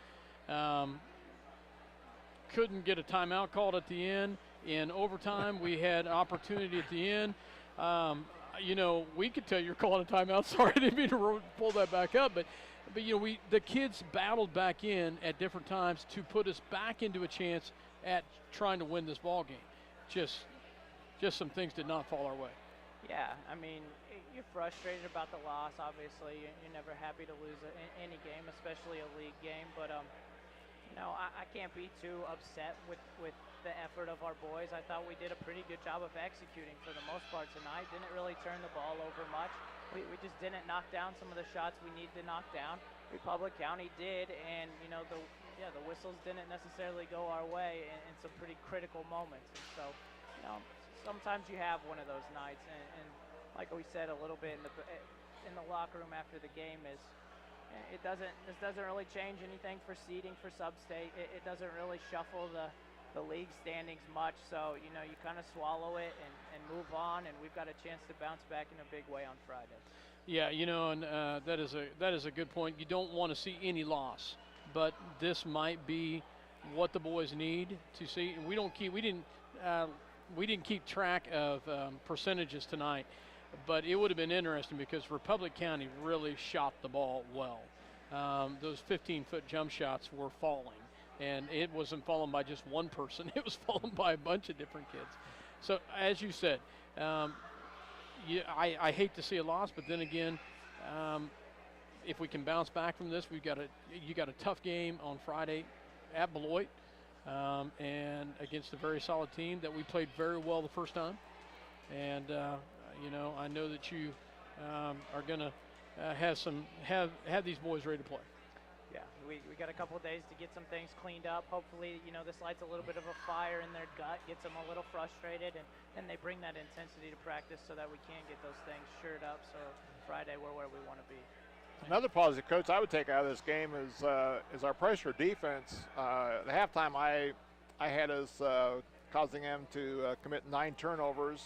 Couldn't get a timeout called at the end. In overtime, we had an opportunity at the end. We could tell you're calling a timeout. Sorry, I didn't mean to pull that back up, but the kids battled back in at different times to put us back into a chance at trying to win this ball game. Just some things did not fall our way. Yeah, I mean, you're frustrated about the loss. Obviously, you're never happy to lose any game, especially a league game. But I can't be too upset with the effort of our boys. I thought we did a pretty good job of executing for the most part tonight. Didn't really turn the ball over much. We just didn't knock down some of the shots we needed to knock down. Republic County did, and the whistles didn't necessarily go our way in some pretty critical moments. And so, sometimes you have one of those nights, and like we said a little bit in the locker room after the game is, this doesn't really change anything for seeding for sub-state. It doesn't really shuffle the league standings much, so you kind of swallow it and move on, and we've got a chance to bounce back in a big way on Friday. Yeah, and that is a good point. You don't want to see any loss, but this might be what the boys need to see. And we didn't keep track of percentages tonight, but it would have been interesting because Republic County really shot the ball well. Those 15-foot jump shots were falling. And it wasn't fallen by just one person. It was fallen by a bunch of different kids. So, as you said, I hate to see a loss, but then again, if we can bounce back from this, you got a tough game on Friday at Beloit and against a very solid team that we played very well the first time. And, I know that you are going to have these boys ready to play. Yeah, we got a couple of days to get some things cleaned up. Hopefully, this lights a little bit of a fire in their gut, gets them a little frustrated, and they bring that intensity to practice so that we can get those things shored up so Friday we're where we want to be. Another positive, Coach, I would take out of this game is our pressure defense. At halftime, I had us causing them to commit 9 turnovers.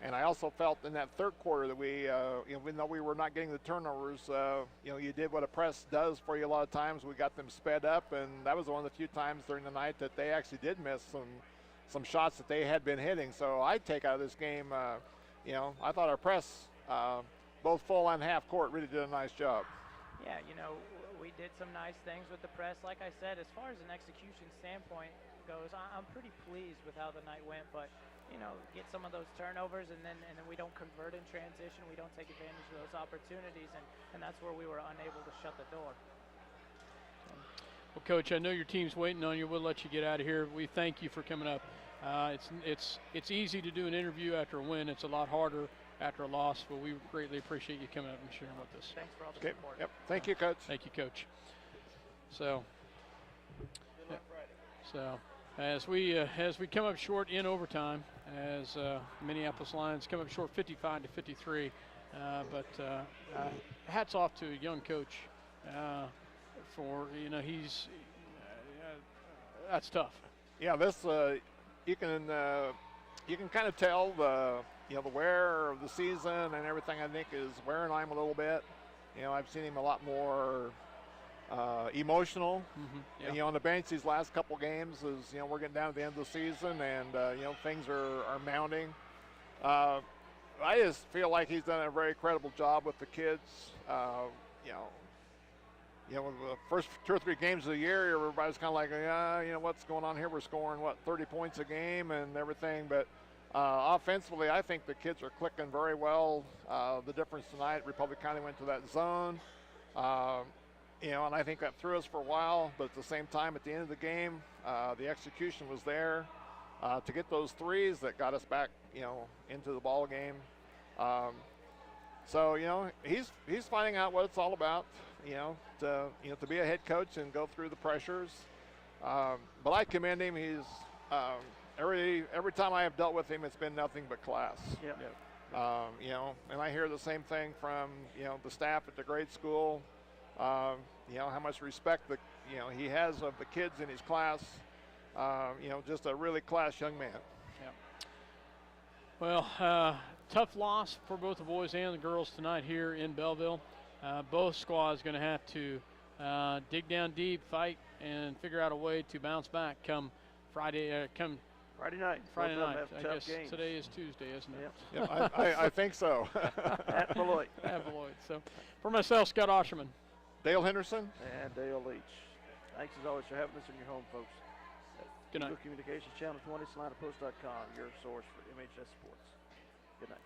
And I also felt in that third quarter that we, even though we were not getting the turnovers, you did what a press does for you a lot of times. We got them sped up, and that was one of the few times during the night that they actually did miss some shots that they had been hitting. So I take out of this game, I thought our press, both full and half court, really did a nice job. Yeah, we did some nice things with the press. Like I said, as far as an execution standpoint goes, I'm pretty pleased with how the night went, but get some of those turnovers, and then we don't convert in transition. We don't take advantage of those opportunities, and that's where we were unable to shut the door. Well, Coach, I know your team's waiting on you. We'll let you get out of here. We thank you for coming up. It's easy to do an interview after a win. It's a lot harder after a loss, but we greatly appreciate you coming up and sharing with us. Thanks for all the support. Yep. Thank you, Coach. Thank you, Coach. So, as we come up short in overtime, as Minneapolis Lions come up short 55-53, but hats off to a young coach for, you know, he's that's tough. Yeah, this you can kind of tell the wear of the season and everything. I think is wearing on him a little bit. You know, I've seen him a lot more emotional. Yeah. You know, on the bench these last couple games is, you know, we're getting down to the end of the season and you know, things are mounting. I just feel like he's done a very credible job with the kids. You know, the first 2 or 3 games of the year, everybody's kind of like, you know, what's going on here? We're scoring, 30 points a game and everything. But offensively, I think the kids are clicking very well. The difference tonight, Republic County went to that zone. You know, and I think that threw us for a while. But at the same time, at the end of the game, the execution was there to get those threes that got us back, you know, into the ball game. So, you know, he's finding out what it's all about, you know, to be a head coach and go through the pressures. But I commend him. He's every time I have dealt with him, it's been nothing but class. Yeah. You know, and I hear the same thing from, you know, the staff at the grade school. You know, how much respect he has of the kids in his class. You know, just a really class young man. Yeah. Well, tough loss for both the boys and the girls tonight here in Belleville. Both squads going to have to dig down deep, fight, and figure out a way to bounce back come Friday night. Friday night. I guess games. today is Tuesday, isn't it? Yep. Yeah, I think so. At Beloit. At Beloit. So, for myself, Scott Osherman. Dale Henderson. And Dale Leach. Thanks as always for having us in your home, folks. Good night. Eagle Communications Channel 20, SalinaPost.com, your source for MHS Sports. Good night.